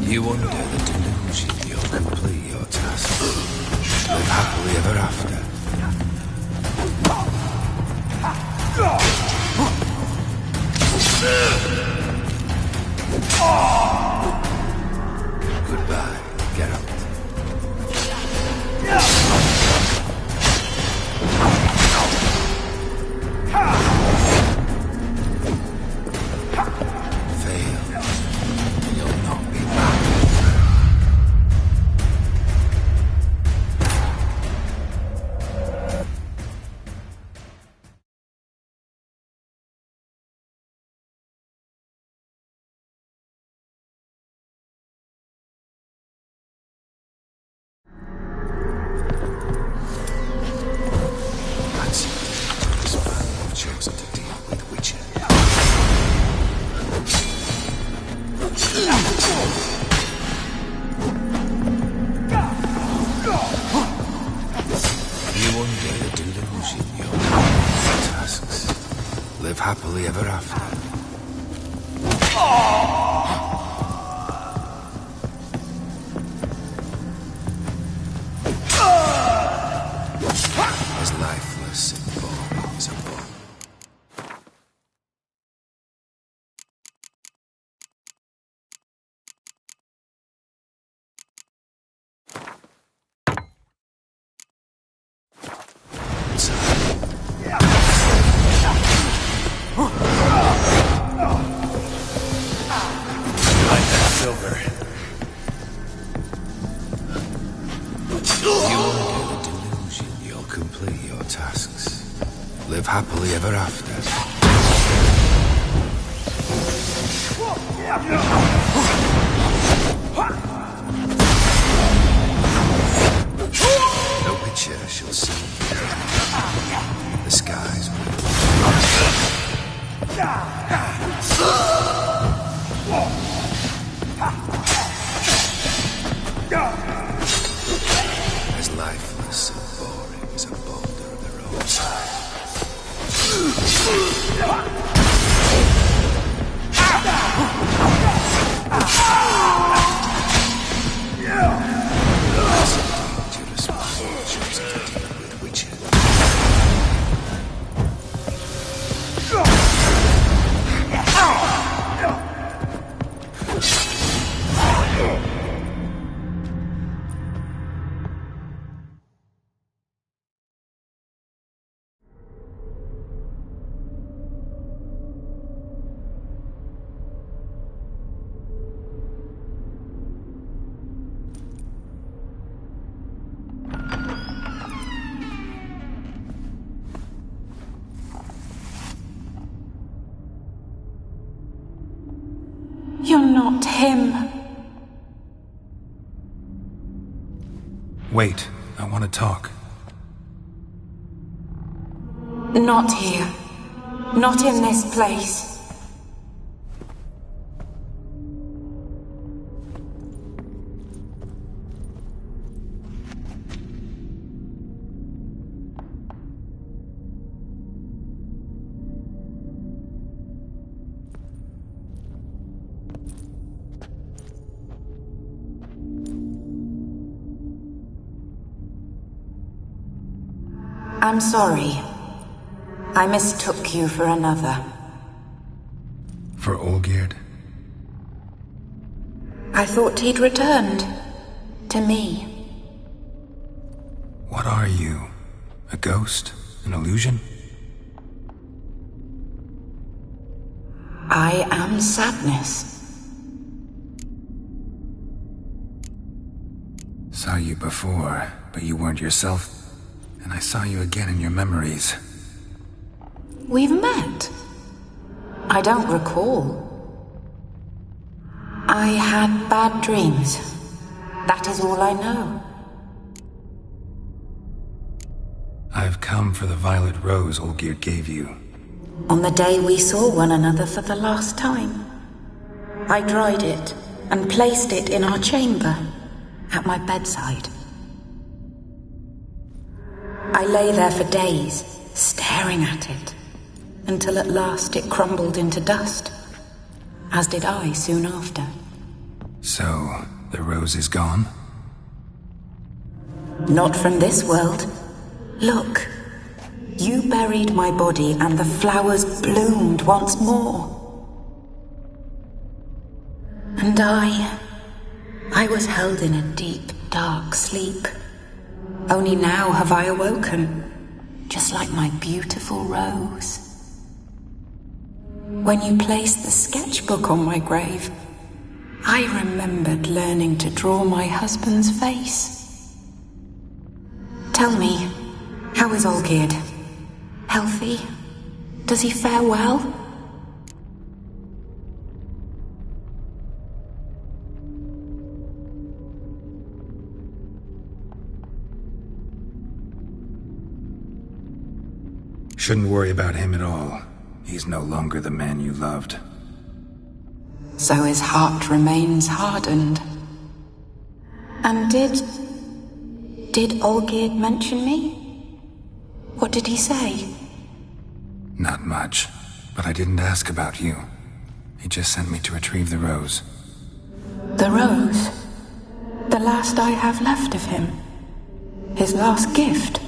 You under the delusion you'll complete your task. Live happily ever after. Goodbye, Geralt. Fail. You'll not be back. Chosen to deal with Witcher. You under the delusion you're tasks. Live happily ever after. As lifeless and boring as a ball. Silver. You under the delusion you'll complete your tasks. Live happily ever after. No Witcher shall see the skies will. As lifeless and boring as a boulder of the roadside. As dangerous man chosen to deal with witches. You're not him. Wait, I want to talk. Not here. Not in this place. I'm sorry. I mistook you for another. For Olgierd? I thought he'd returned. To me. What are you? A ghost? An illusion? I am sadness. Saw you before, but you weren't yourself. And I saw you again in your memories. We've met. I don't recall. I had bad dreams. That is all I know. I've come for the violet rose Olgierd gave you. On the day we saw one another for the last time, I dried it and placed it in our chamber, at my bedside. I lay there for days, staring at it, until at last it crumbled into dust, as did I soon after. So, the rose is gone? Not from this world. Look. You buried my body and the flowers bloomed once more. And I was held in a deep, dark sleep. Only now have I awoken, just like my beautiful rose. When you placed the sketchbook on my grave, I remembered learning to draw my husband's face. Tell me, how is Olgierd? Healthy? Does he fare well? Shouldn't worry about him at all. He's no longer the man you loved. So his heart remains hardened. And did Olgierd mention me? What did he say? Not much, but I didn't ask about you. He just sent me to retrieve the rose. The rose? The last I have left of him? His last gift?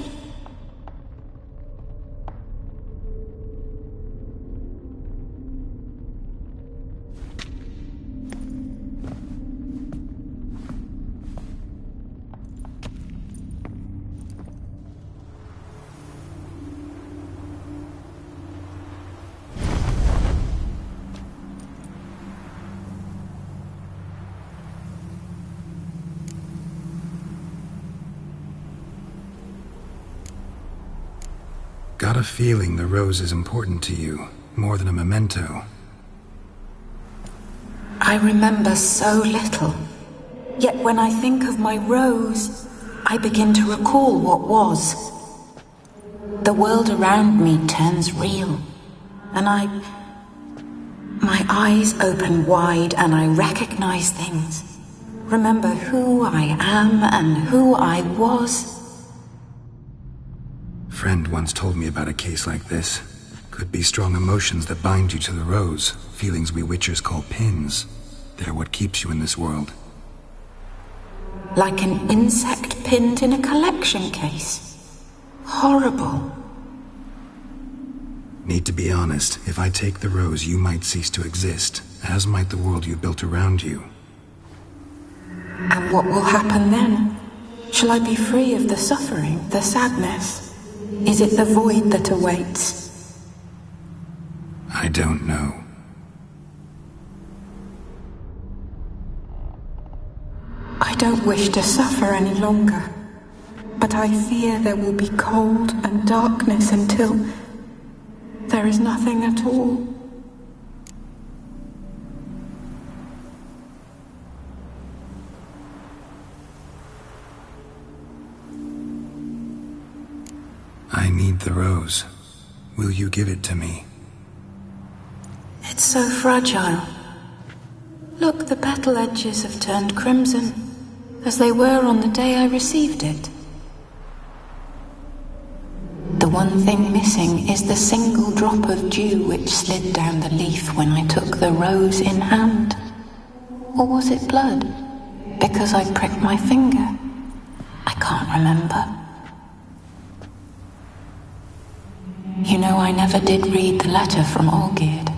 Got a feeling the rose is important to you, more than a memento. I remember so little. Yet when I think of my rose, I begin to recall what was. The world around me turns real, and my eyes open wide and I recognize things. Remember who I am and who I was. Friend once told me about a case like this. Could be strong emotions that bind you to the rose, feelings we witchers call pins. They're what keeps you in this world. Like an insect pinned in a collection case. Horrible. Need to be honest, if I take the rose, you might cease to exist, as might the world you built around you. And what will happen then? Shall I be free of the suffering, the sadness? Is it the void that awaits? I don't know. I don't wish to suffer any longer, but I fear there will be cold and darkness until there is nothing at all. I need the rose. Will you give it to me? It's so fragile. Look, the petal edges have turned crimson, as they were on the day I received it. The one thing missing is the single drop of dew which slid down the leaf when I took the rose in hand. Or was it blood? Because I pricked my finger? I can't remember. You know, I never did read the letter from Olgierd.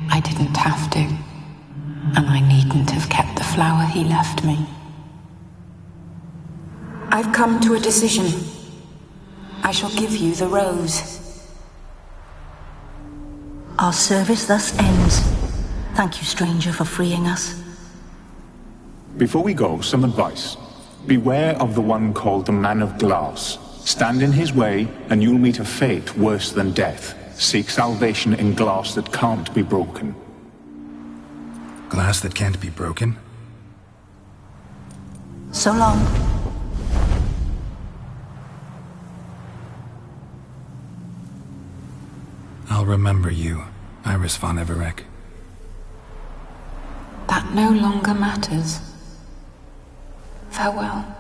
I didn't have to. And I needn't have kept the flower he left me. I've come to a decision. I shall give you the rose. Our service thus ends. Thank you, stranger, for freeing us. Before we go, some advice. Beware of the one called the Man of Glass. Stand in his way, and you'll meet a fate worse than death. Seek salvation in glass that can't be broken. Glass that can't be broken? So long. I'll remember you, Iris von Everec. That no longer matters. Farewell.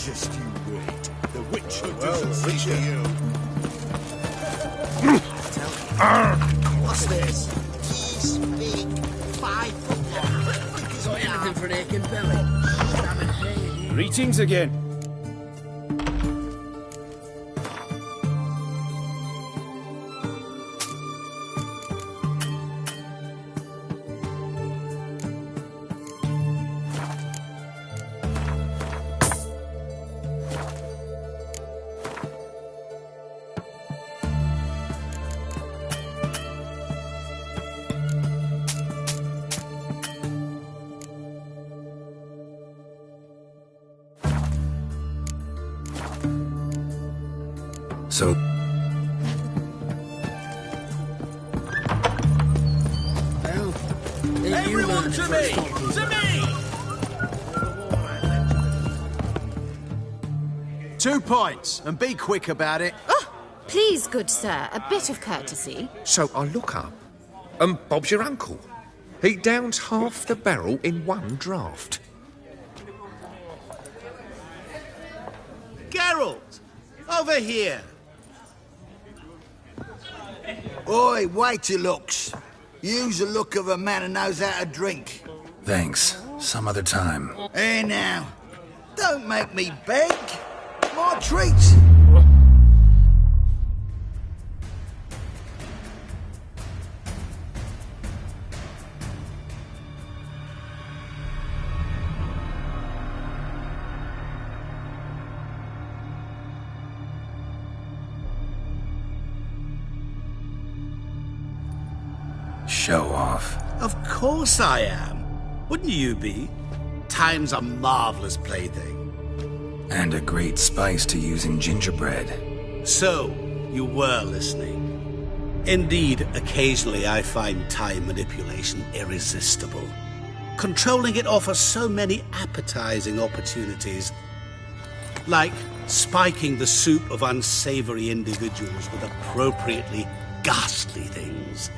Just you wait. The Witcher doesn't see you. What's this? He's big, 5 foot long. He's got anything for an aching belly. Greetings again. So... Everyone to me! To me! 2 points, and be quick about it. Oh, please, good sir, a bit of courtesy. So I look up, and Bob's your uncle. He downs half the barrel in one draught. Geralt! Over here! Oi, wait your looks. Use the look of a man who knows how to drink. Thanks. Some other time. Here now. Don't make me beg. My treat. Show off. Of course I am. Wouldn't you be? Time's a marvelous plaything. And a great spice to use in gingerbread. So, you were listening. Indeed, occasionally I find time manipulation irresistible. Controlling it offers so many appetizing opportunities. Like spiking the soup of unsavory individuals with appropriately ghastly things.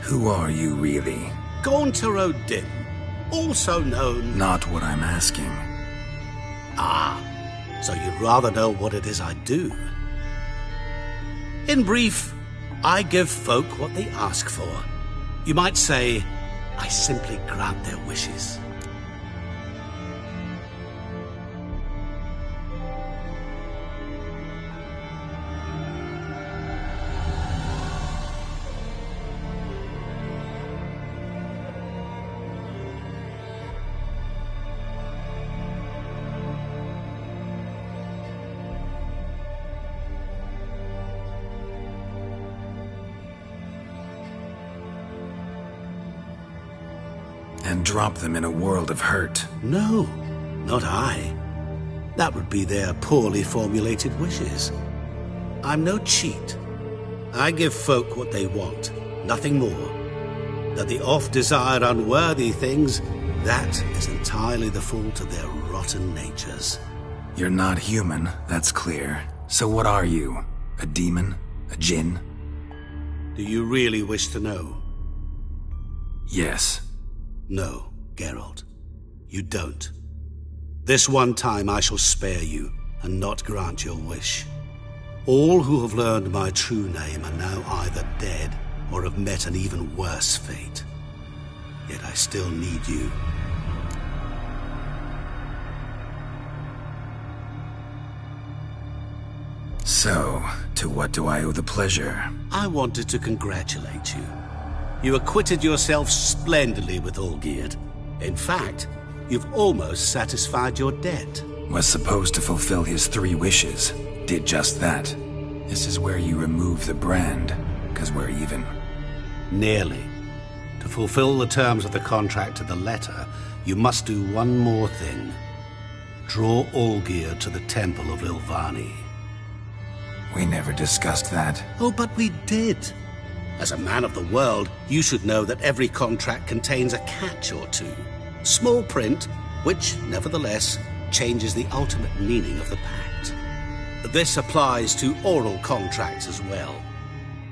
Who are you, really? Gaunter O'Dim, also known... Not what I'm asking. Ah, so you'd rather know what it is I do. In brief, I give folk what they ask for. You might say, I simply grant their wishes. And drop them in a world of hurt. No, not I. That would be their poorly formulated wishes. I'm no cheat. I give folk what they want, nothing more. That the oft-desired unworthy things, that is entirely the fault of their rotten natures. You're not human, that's clear. So what are you? A demon? A djinn? Do you really wish to know? Yes. No, Geralt. You don't. This one time I shall spare you, and not grant your wish. All who have learned my true name are now either dead, or have met an even worse fate. Yet I still need you. So, to what do I owe the pleasure? I wanted to congratulate you. You acquitted yourself splendidly with Olgierd. In fact, you've almost satisfied your debt. Was supposed to fulfill his 3 wishes. Did just that. This is where you remove the brand, 'cause we're even. Nearly. To fulfill the terms of the contract to the letter, you must do one more thing. Draw Olgierd to the Temple of Ilvani. We never discussed that. Oh, but we did. As a man of the world, you should know that every contract contains a catch or two. Small print, which, nevertheless, changes the ultimate meaning of the pact. This applies to oral contracts as well.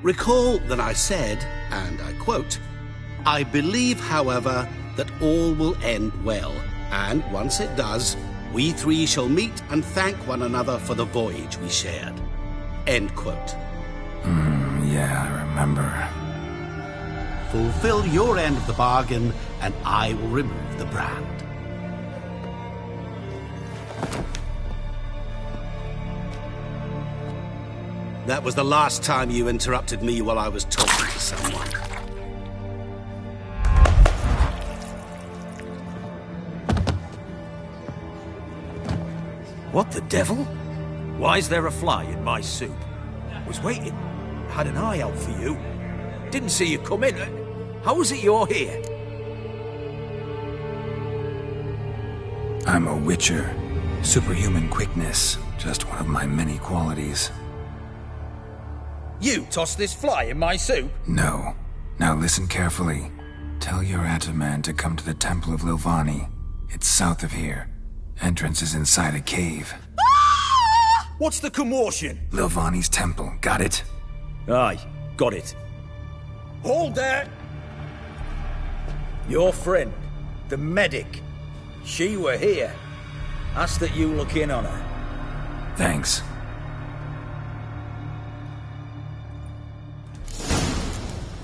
Recall that I said, and I quote, "I believe, however, that all will end well, and once it does, we three shall meet and thank one another for the voyage we shared. End quote. Yeah, I remember. Fulfill your end of the bargain, and I will remove the brand. That was the last time you interrupted me while I was talking to someone. What the devil? Why is there a fly in my soup? Was waiting. Had an eye out for you. Didn't see you come in. How is it you're here? I'm a witcher. Superhuman quickness. Just one of my many qualities. You tossed this fly in my soup? No. Now listen carefully. Tell your Ataman to come to the Temple of Lilvani. It's south of here. Entrance is inside a cave. What's the commotion? Lilvani's temple. Got it? Aye, got it. Hold there! Your friend, the medic. She were here. Ask that you look in on her. Thanks.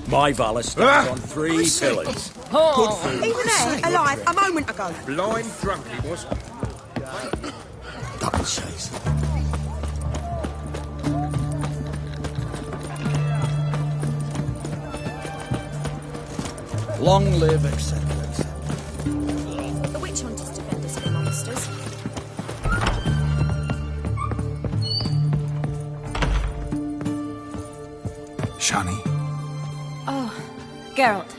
My valor stands on 3 pillars. Good food. He was there, alive, a moment ago. Blind drunk he was. Double chase. Long live, etc. The witch hunters defend us from monsters. Shani? Oh, Geralt.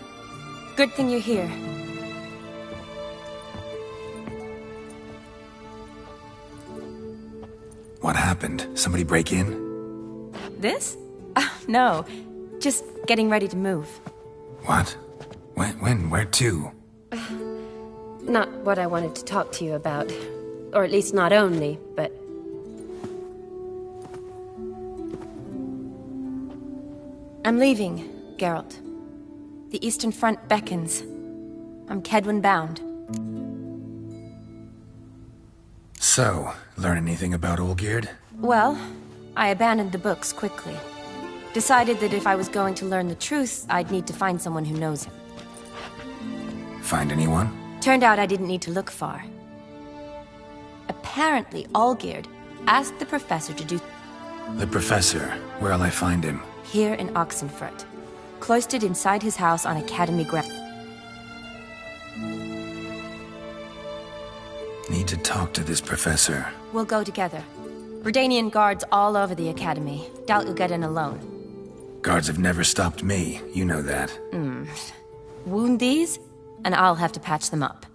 Good thing you're here. What happened? Somebody break in? This? No. Just getting ready to move. What? When? Where to? Not what I wanted to talk to you about. Or at least not only, but... I'm leaving, Geralt. The Eastern Front beckons. I'm Kedwin bound. So, learn anything about Olgierd? Well, I abandoned the books quickly. Decided that if I was going to learn the truth, I'd need to find someone who knows him. Find anyone? Turned out I didn't need to look far. Apparently, Olgierd asked the professor to do... The professor. Where'll I find him? Here in Oxenfurt. Cloistered inside his house on Academy ground. Need to talk to this professor. We'll go together. Redanian guards all over the Academy. Doubt you'll get in alone. Guards have never stopped me. You know that. Wound these, and I'll have to patch them up.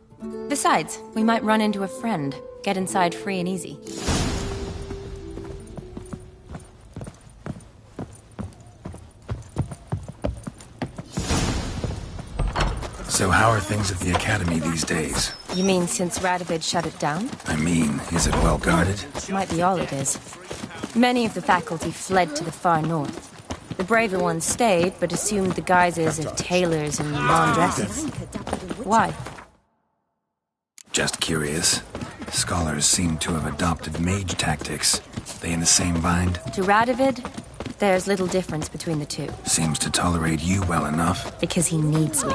Besides, we might run into a friend. Get inside free and easy. So how are things at the Academy these days? You mean since Radovid shut it down? I mean, is it well guarded? Might be all it is. Many of the faculty fled to the far north. The braver ones stayed, but assumed the guises of tailors and laundresses. Why? Just curious. Scholars seem to have adopted mage tactics. They in the same bind? To Radovid, there's little difference between the two. Seems to tolerate you well enough. Because he needs me.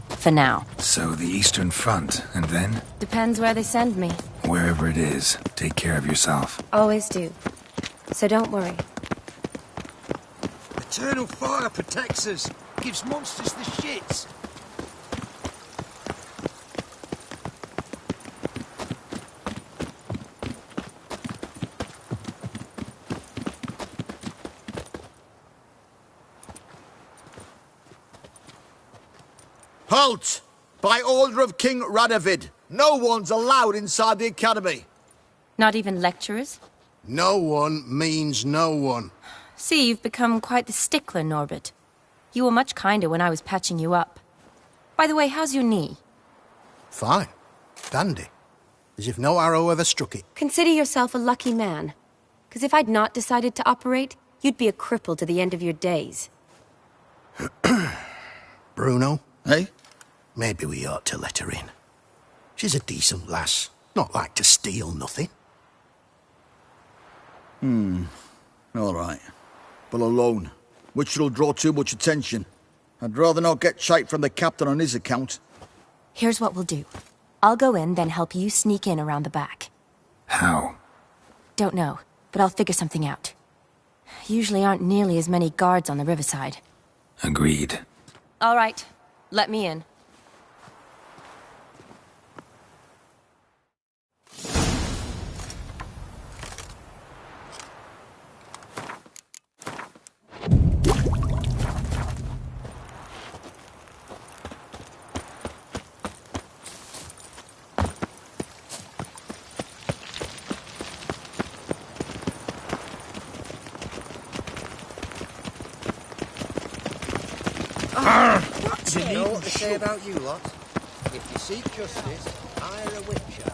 For now. So the Eastern Front, and then? Depends where they send me. Wherever it is, take care of yourself. Always do. So don't worry. Eternal fire protects us. Gives monsters the shits. Halt! By order of King Radovid, no one's allowed inside the Academy. Not even lecturers? No one means no one. See, you've become quite the stickler, Norbert. You were much kinder when I was patching you up. By the way, how's your knee? Fine. Dandy. As if no arrow ever struck it. Consider yourself a lucky man. Because if I'd not decided to operate, you'd be a cripple to the end of your days. Bruno, eh? Maybe we ought to let her in. She's a decent lass, not like to steal nothing. All right. But alone, which will draw too much attention. I'd rather not get shite from the captain on his account. Here's what we'll do. I'll go in, then help you sneak in around the back. How? Don't know, but I'll figure something out. Usually aren't nearly as many guards on the riverside. Agreed. All right, let me in. Do you know what they say about you lot? If you seek justice, hire a witcher.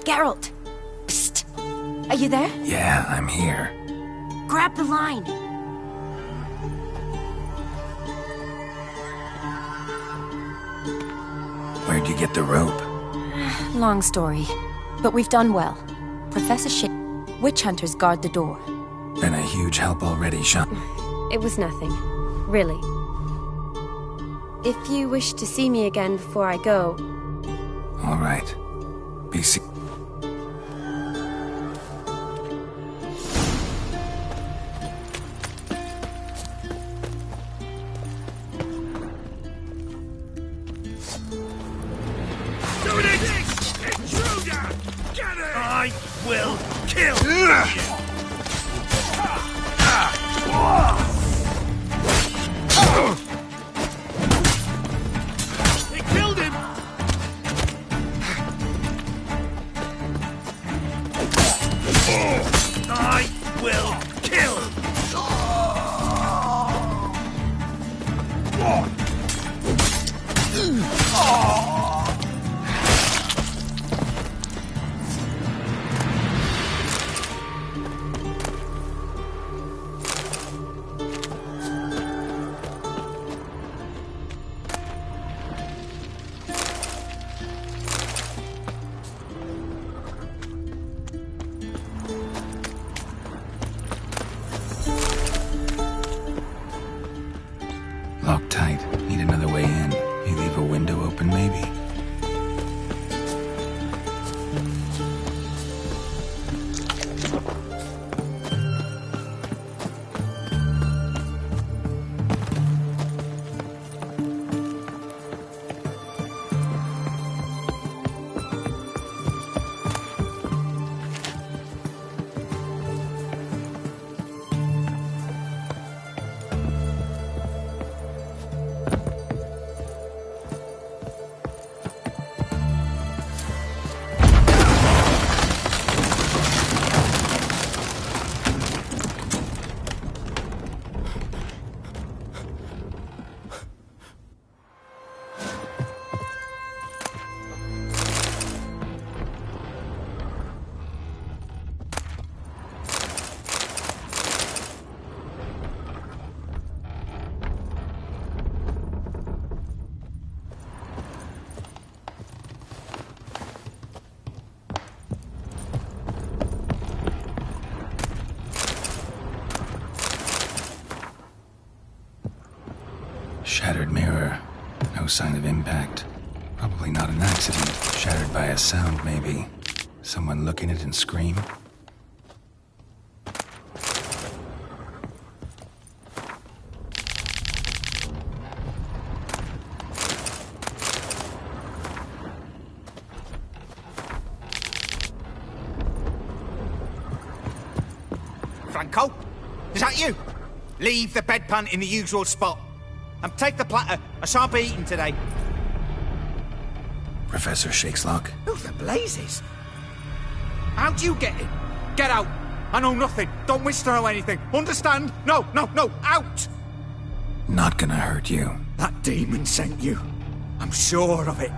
Geralt! Psst! Are you there? Yeah, I'm here. Grab the line! Where'd you get the rope? Long story. But we've done well. Professor witch hunters guard the door. Been a huge help already, Sean. It was nothing. Really. If you wish to see me again before I go... All right. Be see... I will kill They killed him! I will kill! Locked tight. Need another way in. You leave a window open, maybe? Shattered mirror. No sign of impact. Probably not an accident. Shattered by a sound, maybe. Someone look in it and scream? Franco? Is that you? Leave the bedpan in the usual spot. And take the platter. I shan't be eating today. Professor Shakeslock? Who the blazes? How'd you get in? Get out. I know nothing. Don't wish to know anything. Understand? No, out! Not gonna hurt you. That demon sent you. I'm sure of it.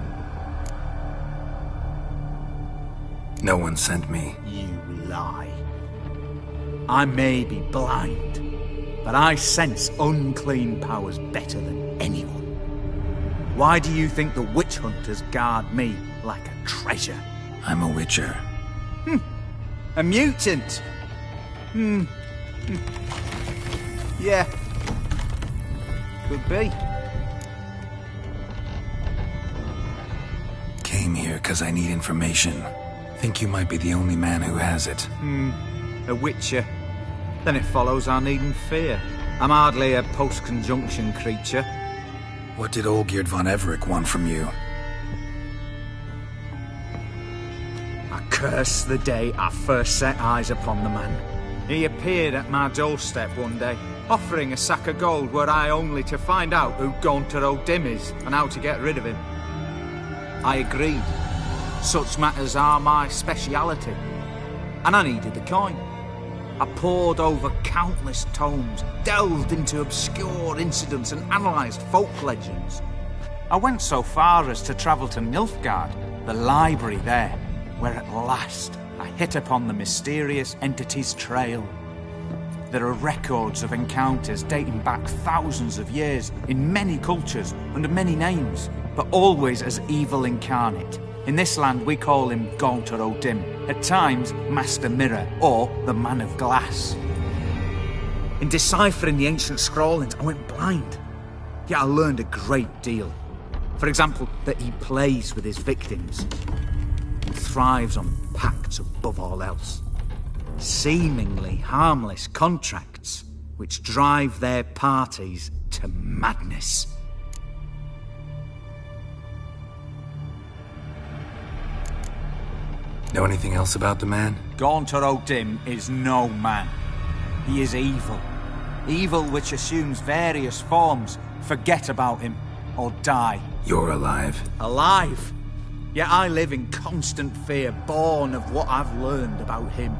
No one sent me. You lie. I may be blind, but I sense unclean powers better than anyone. Why do you think the witch hunters guard me like a treasure? I'm a witcher. A mutant? Yeah. Could be. Came here because I need information. Think you might be the only man who has it. A witcher. Then it follows I needn't fear. I'm hardly a post-conjunction creature. What did Olgierd von Everec want from you? I curse the day I first set eyes upon the man. He appeared at my doorstep one day, offering a sack of gold were I only to find out who Gaunter O'Dim is and how to get rid of him. I agreed. Such matters are my speciality. And I needed the coin. I pored over countless tomes, delved into obscure incidents and analysed folk legends. I went so far as to travel to Nilfgaard, the library there, where at last I hit upon the mysterious entity's trail. There are records of encounters dating back thousands of years, in many cultures, under many names, but always as evil incarnate. In this land we call him Gaunter O'Dim, at times Master Mirror, or the Man of Glass. In deciphering the ancient scrawlings, I went blind. Yet I learned a great deal. For example, that he plays with his victims, and thrives on pacts above all else. Seemingly harmless contracts, which drive their parties to madness. Know anything else about the man? Gaunter O'Dim is no man. He is evil. Evil which assumes various forms. Forget about him, or die. You're alive. Alive? Yet I live in constant fear, born of what I've learned about him.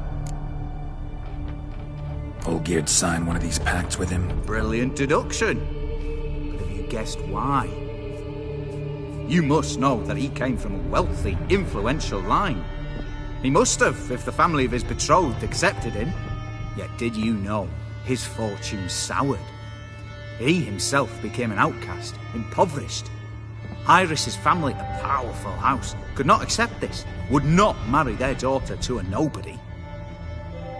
Olgierd signed one of these pacts with him? Brilliant deduction. But have you guessed why? You must know that he came from a wealthy, influential line. He must have, if the family of his betrothed accepted him. Yet did you know his fortune soured? He himself became an outcast, impoverished. Iris's family, a powerful house, could not accept this, would not marry their daughter to a nobody.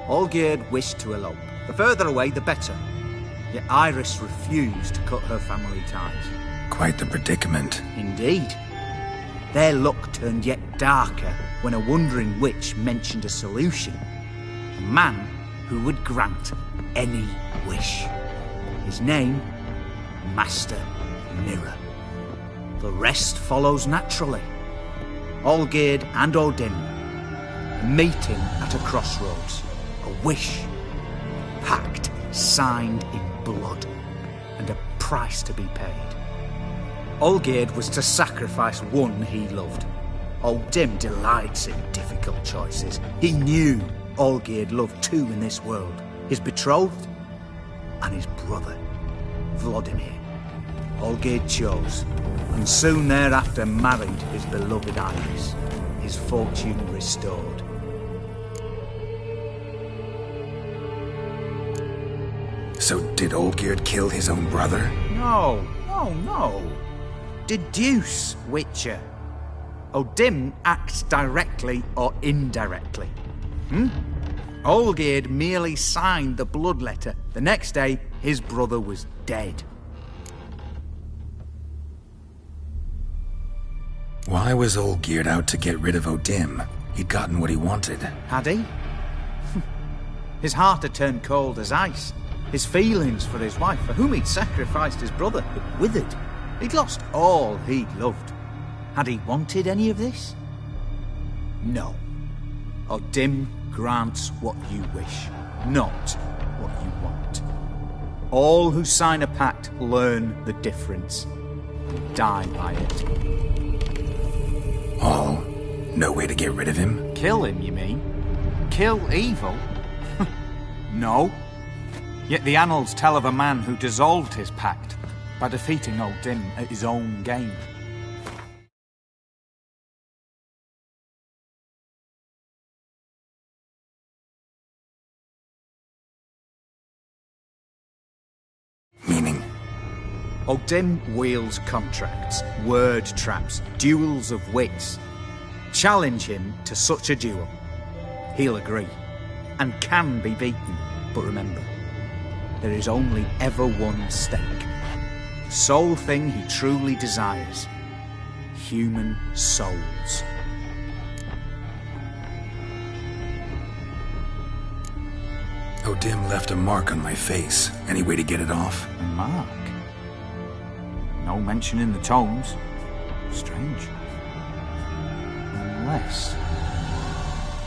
Olgierd wished to elope. The further away, the better. Yet Iris refused to cut her family ties. Quite the predicament. Indeed. Their luck turned yet darker when a wandering witch mentioned a solution. A man who would grant any wish. His name, Master Mirror. The rest follows naturally. Olgierd and O'Dim, a meeting at a crossroads. A wish, a pact signed in blood, and a price to be paid. Olgierd was to sacrifice one he loved. O'Dim delights in difficult choices. He knew Olgierd loved two in this world, his betrothed and his brother, Vladimir. Olgierd chose, and soon thereafter married his beloved Iris, his fortune restored. So did Olgierd kill his own brother? No. Deduce, Witcher. O'Dim acts directly or indirectly. Olgierd merely signed the blood letter. The next day, his brother was dead. Why was Olgierd out to get rid of Odim? He'd gotten what he wanted. Had he? His heart had turned cold as ice. His feelings for his wife, for whom he'd sacrificed his brother, had withered. He'd lost all he'd loved. Had he wanted any of this? No. Odim grants what you wish, not what you want. All who sign a pact learn the difference and die by it. All? No way to get rid of him? Kill him, you mean? Kill evil? No. Yet the annals tell of a man who dissolved his pact by defeating Odim at his own game. Meaning? Odim wields contracts, word traps, duels of wits. Challenge him to such a duel. He'll agree, and can be beaten. But remember, there is only ever one stake. The sole thing he truly desires. Human souls. Odim left a mark on my face. Any way to get it off? A mark? No mention in the tomes. Strange.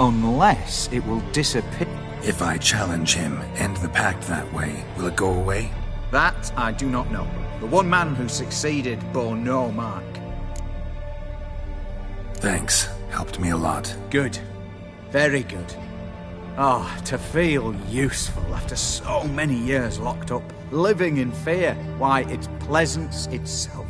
Unless it will disappear. If I challenge him, end the pact that way, will it go away? That I do not know. The one man who succeeded bore no mark. Thanks. Helped me a lot. Good. Very good. Oh, to feel useful after so many years locked up, living in fear. Why, it's pleasance itself.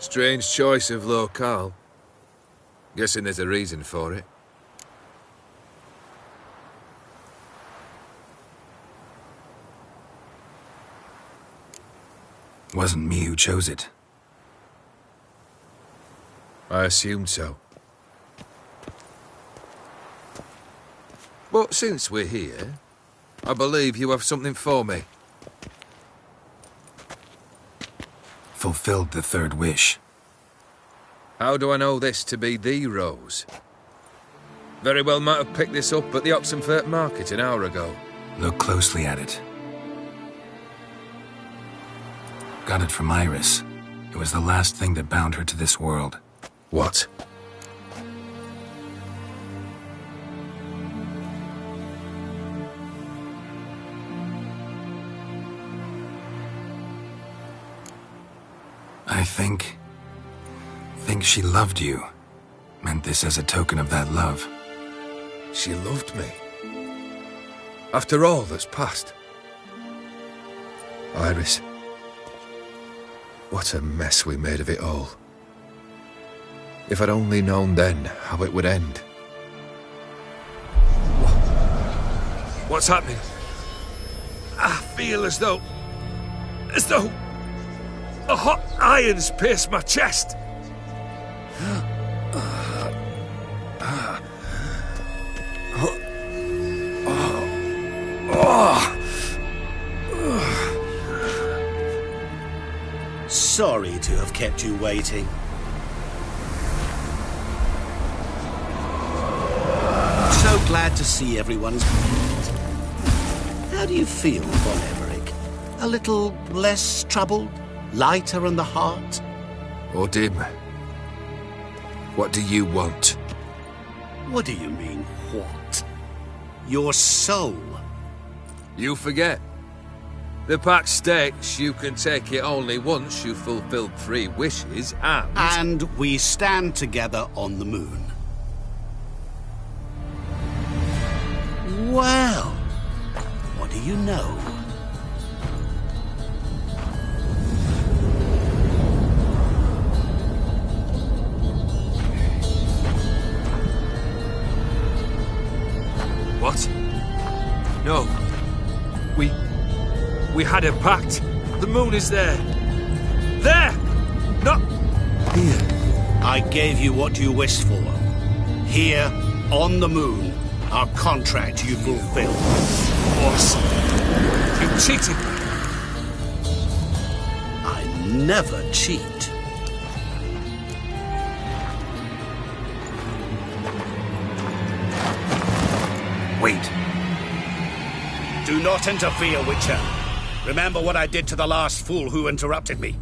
Strange choice of locale. Guessing there's a reason for it. Wasn't me who chose it. I assumed so. But since we're here, I believe you have something for me. Fulfilled the third wish. How do I know this to be the rose? Very well might have picked this up at the Oxenfurt market an hour ago. Look closely at it. Got it from Iris. It was the last thing that bound her to this world. What? I think she loved you. Meant this as a token of that love. She loved me. After all that's passed. Iris. What a mess we made of it all. If I'd only known then how it would end. What's happening? I feel as though a hot iron's pierced my chest. Sorry to have kept you waiting. So glad to see everyone's complete. How do you feel, Von Everett? A little less troubled? Lighter in the heart? Or dim? What do you want? What do you mean, what? Your soul. You forget. The pact states you can take it only once you've fulfilled 3 wishes and... And we stand together on the moon. Well, what do you know? What? No. We had a pact. The moon is there. There! Not here. I gave you what you wished for. Here, on the moon, our contract you fulfilled. Boss, you cheated me. I never cheat. Wait. Do not interfere, Witcher. Remember what I did to the last fool who interrupted me.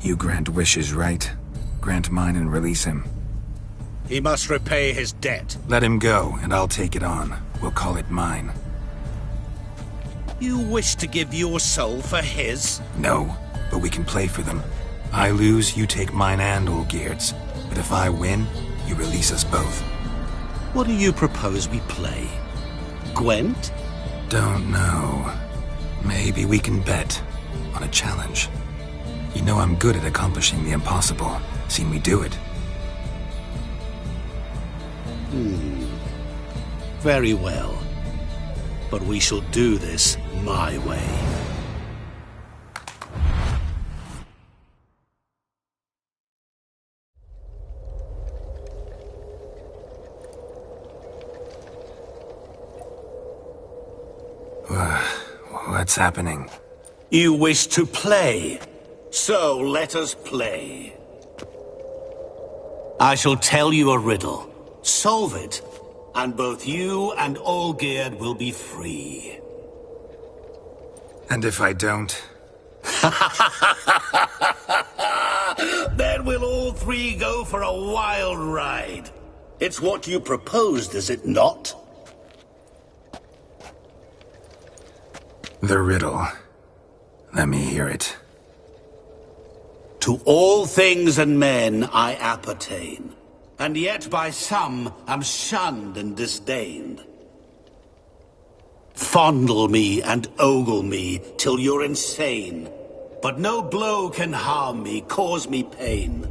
You grant wishes, right? Grant mine and release him. He must repay his debt. Let him go, and I'll take it on. We'll call it mine. You wish to give your soul for his? No, but we can play for them. I lose, you take mine and Olgierd's. But if I win, you release us both. What do you propose we play? Gwent? Don't know. Maybe we can bet on a challenge. You know I'm good at accomplishing the impossible. Seen me do it. Very well. But we shall do this my way. What's happening? You wish to play, so let us play. I shall tell you a riddle. Solve it, and both you and Olgierd will be free. And if I don't? Then we'll all 3 go for a wild ride. It's what you proposed, is it not? The riddle. Let me hear it. To all things and men I appertain, and yet by some am shunned and disdained. Fondle me and ogle me till you're insane, but no blow can harm me, cause me pain.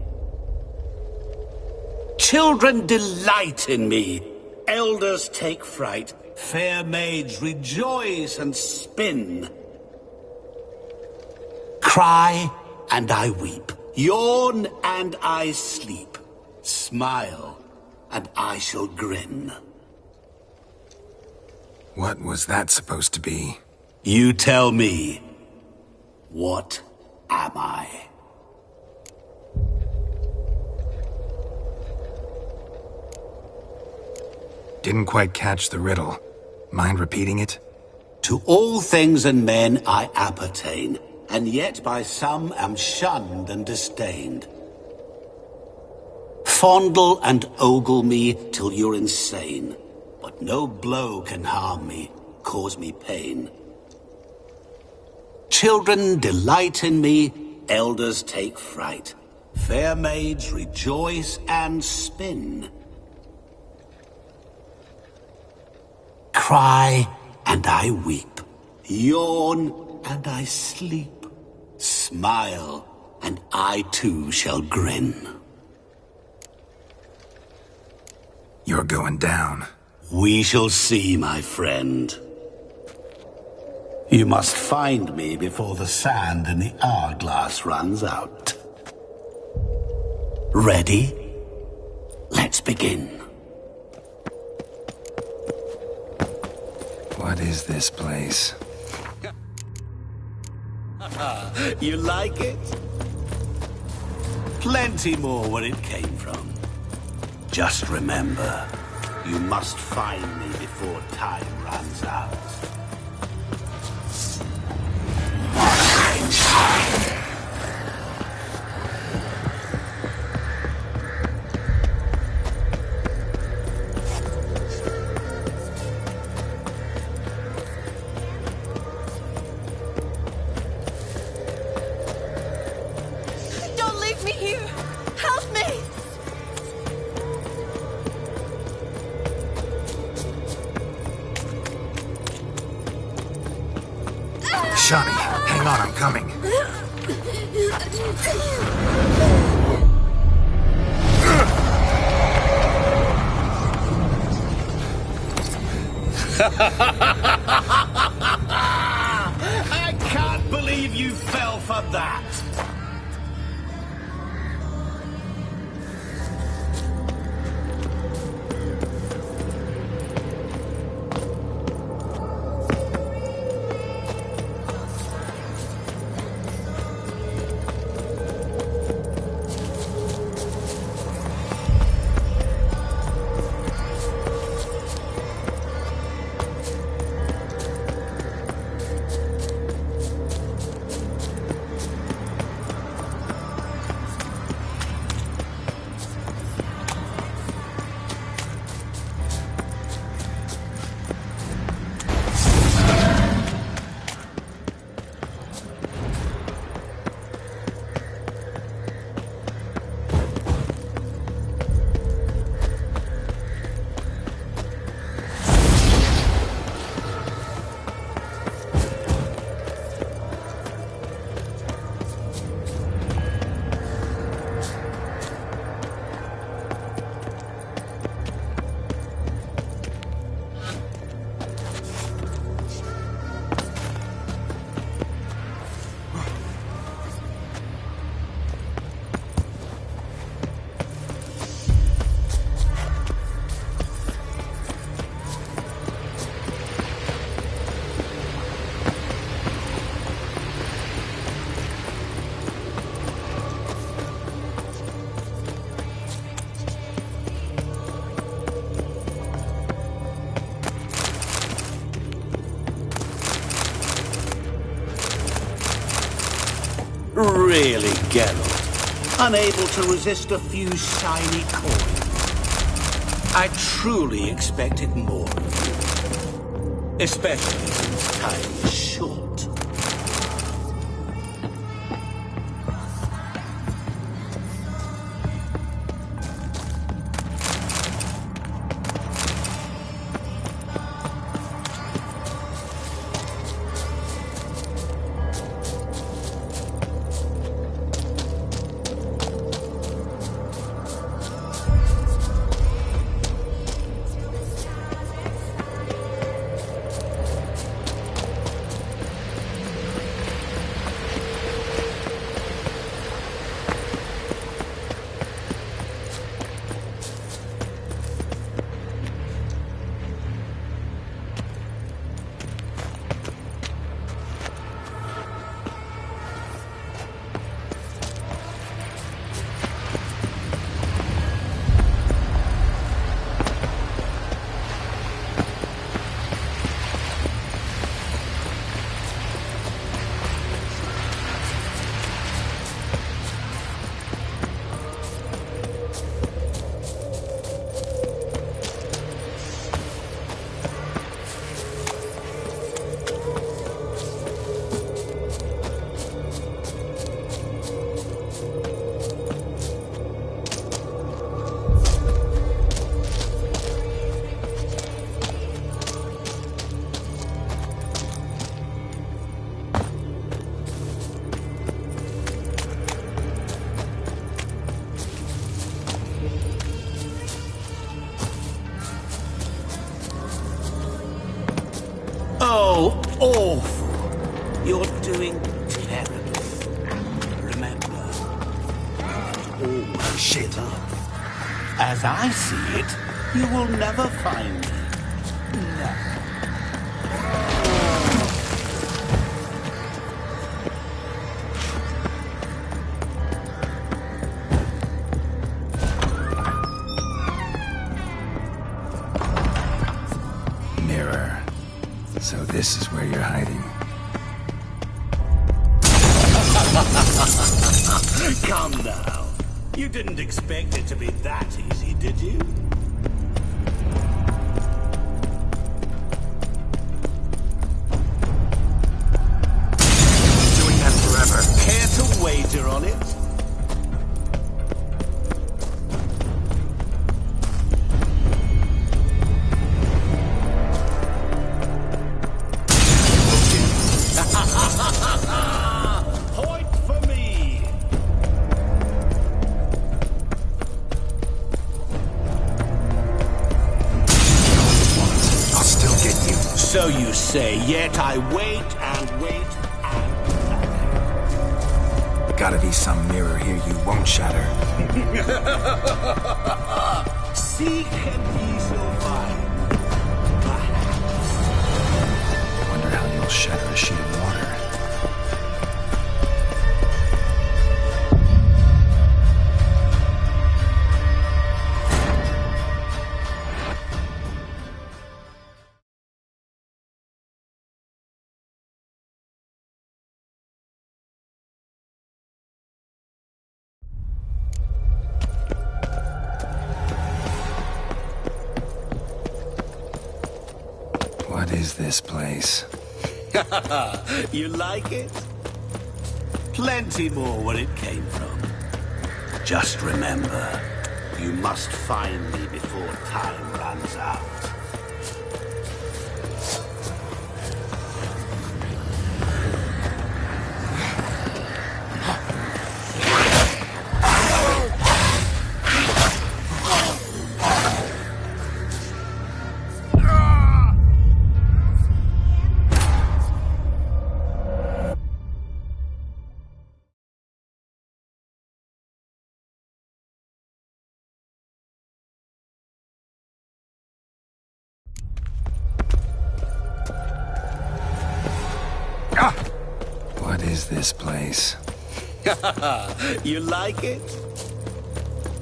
Children delight in me, elders take fright, fair maids rejoice and spin. Cry and I weep, yawn and I sleep, smile and I shall grin. What was that supposed to be? You tell me, what am I? Didn't quite catch the riddle. Mind repeating it? To all things and men I appertain, and yet by some am shunned and disdained. Fondle and ogle me till you're insane, but no blow can harm me, cause me pain. Children delight in me, elders take fright. Fair maids rejoice and spin. Cry and I weep, yawn and I sleep, smile and I too shall grin. You're going down. We shall see, my friend. You must find me before the sand in the hourglass runs out. Ready? Let's begin. What is this place? You like it? Plenty more where it came from. Just remember, you must find me before time runs out. Don't leave me here! Help me! Shani, hang on, I'm coming. I can't believe you fell for that! Really, Geralt? Unable to resist a few shiny coins? I truly expected more of you. Especially since time is short. awful. You're doing terribly. Remember, always shit up. As I see it, you will never find me. Never. Mirror. So this is where you're hiding. Calm down. You didn't expect it to be that easy, did you? Doing that forever. Care to wager on it? Point for me. I'll still get you. So you say, yet I wait and wait Gotta be some mirror here you won't shatter. Seek and ye shall find. I wonder how you'll shatter a sheet of water. What is this place? You like it? Plenty more where it came from. Just remember, you must find me before time runs out. What is this place? You like it?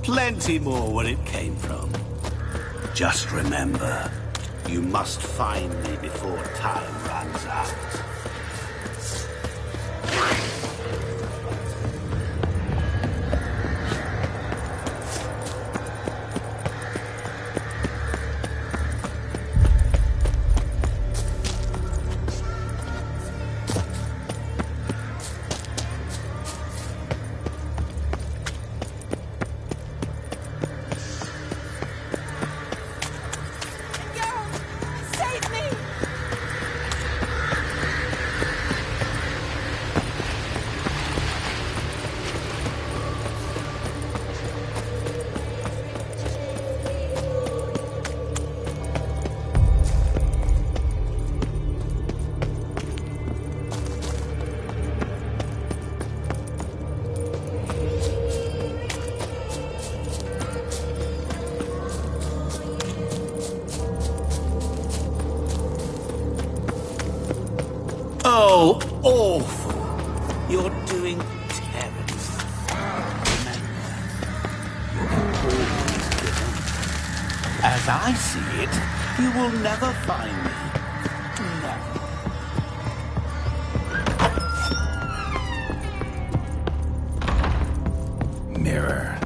Plenty more where it came from. Just remember, you must find me before time runs out. Save me! Oh, awful. You're doing terribly. Remember, you're always given. As I see it, you will never find me. Never. Mirror.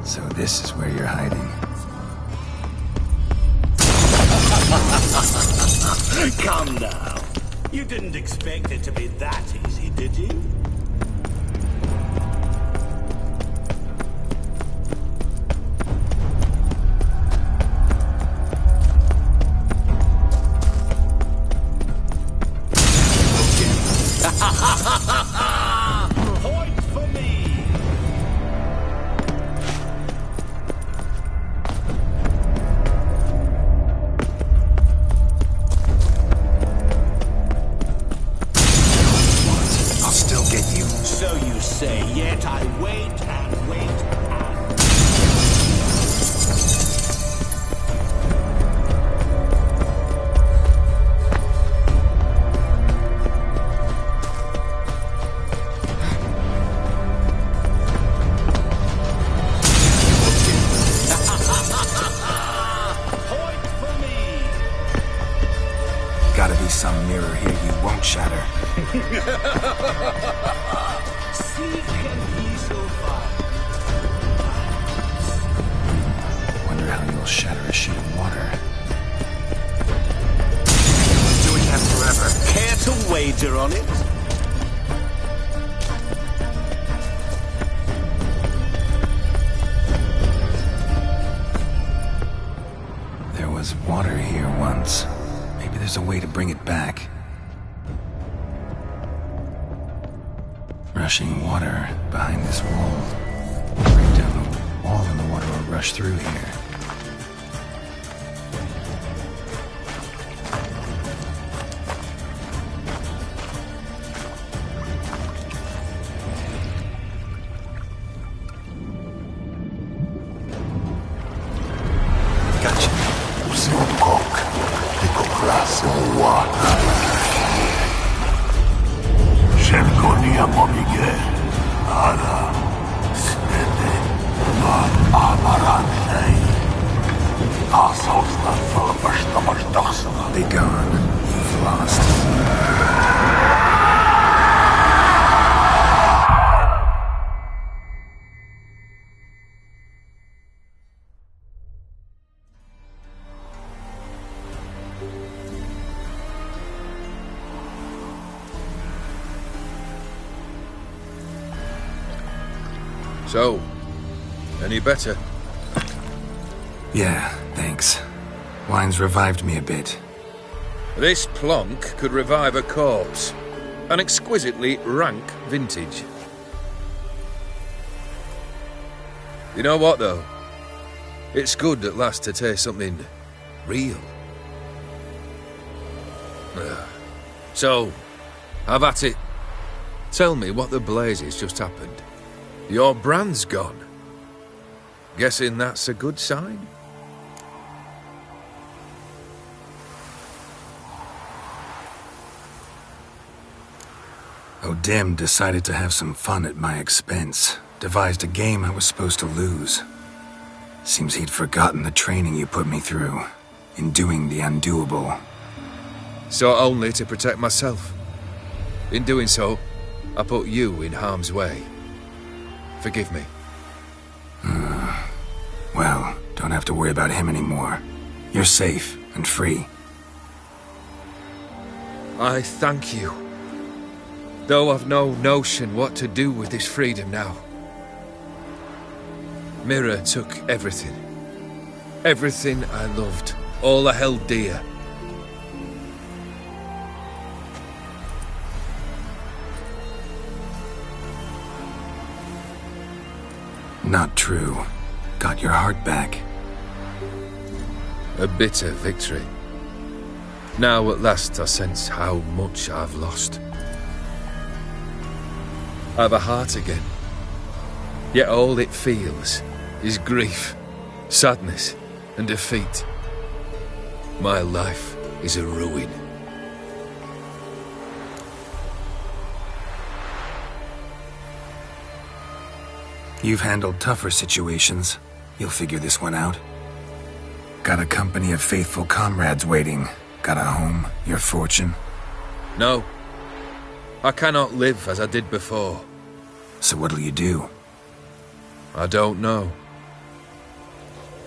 So this is where you're hiding. Calm down. You didn't expect it to be that easy, did you? Point for me! be some mirror here you won't shatter. Wonder how you'll shatter a sheet of water. Doing that forever. Care to wager on it? There was water here once. Maybe there's a way to bring it back. Rushing water behind this wall. Break down the wall and the water will rush through here. Be gone. You've lost. So, any better? Yeah, thanks. Wine's revived me a bit. This plonk could revive a corpse. An exquisitely rank vintage. You know what, though? It's good at last to taste something real. So, have at it. Tell me what the blazes just happened. Your brand's gone. Guessing that's a good sign? O'Dim decided to have some fun at my expense. Devised a game I was supposed to lose. Seems he'd forgotten the training you put me through. In doing the undoable. So only to protect myself. In doing so, I put you in harm's way. Forgive me. Well, don't have to worry about him anymore. You're safe and free. I thank you. Though I've no notion what to do with this freedom now. Mira took everything. Everything I loved. All I held dear. Not true. Got your heart back. A bitter victory. Now at last I sense how much I've lost. I've a heart again. Yet all it feels is grief, sadness, and defeat. My life is a ruin. You've handled tougher situations. You'll figure this one out. Got a company of faithful comrades waiting. Got a home, your fortune. No. I cannot live as I did before. So what'll you do? I don't know.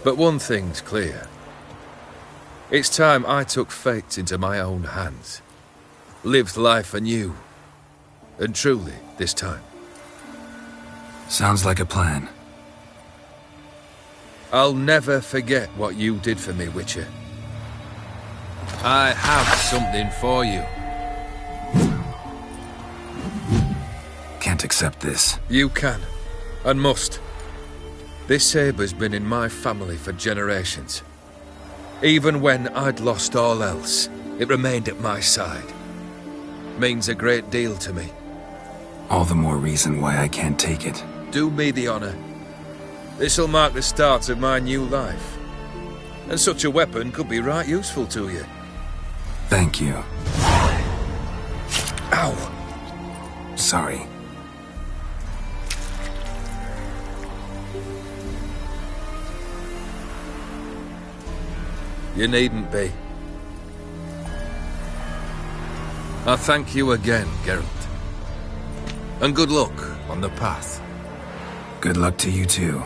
But one thing's clear. It's time I took fate into my own hands. Lived life anew. And truly, this time. Sounds like a plan. I'll never forget what you did for me, Witcher. I have something for you. Can't accept this. You can, and must. This sabre's been in my family for generations. Even when I'd lost all else, it remained at my side. Means a great deal to me. All the more reason why I can't take it. Do me the honor. This'll mark the start of my new life. And such a weapon could be right useful to you. Thank you. Ow! Sorry. You needn't be. I thank you again, Geralt. And good luck on the path. Good luck to you too.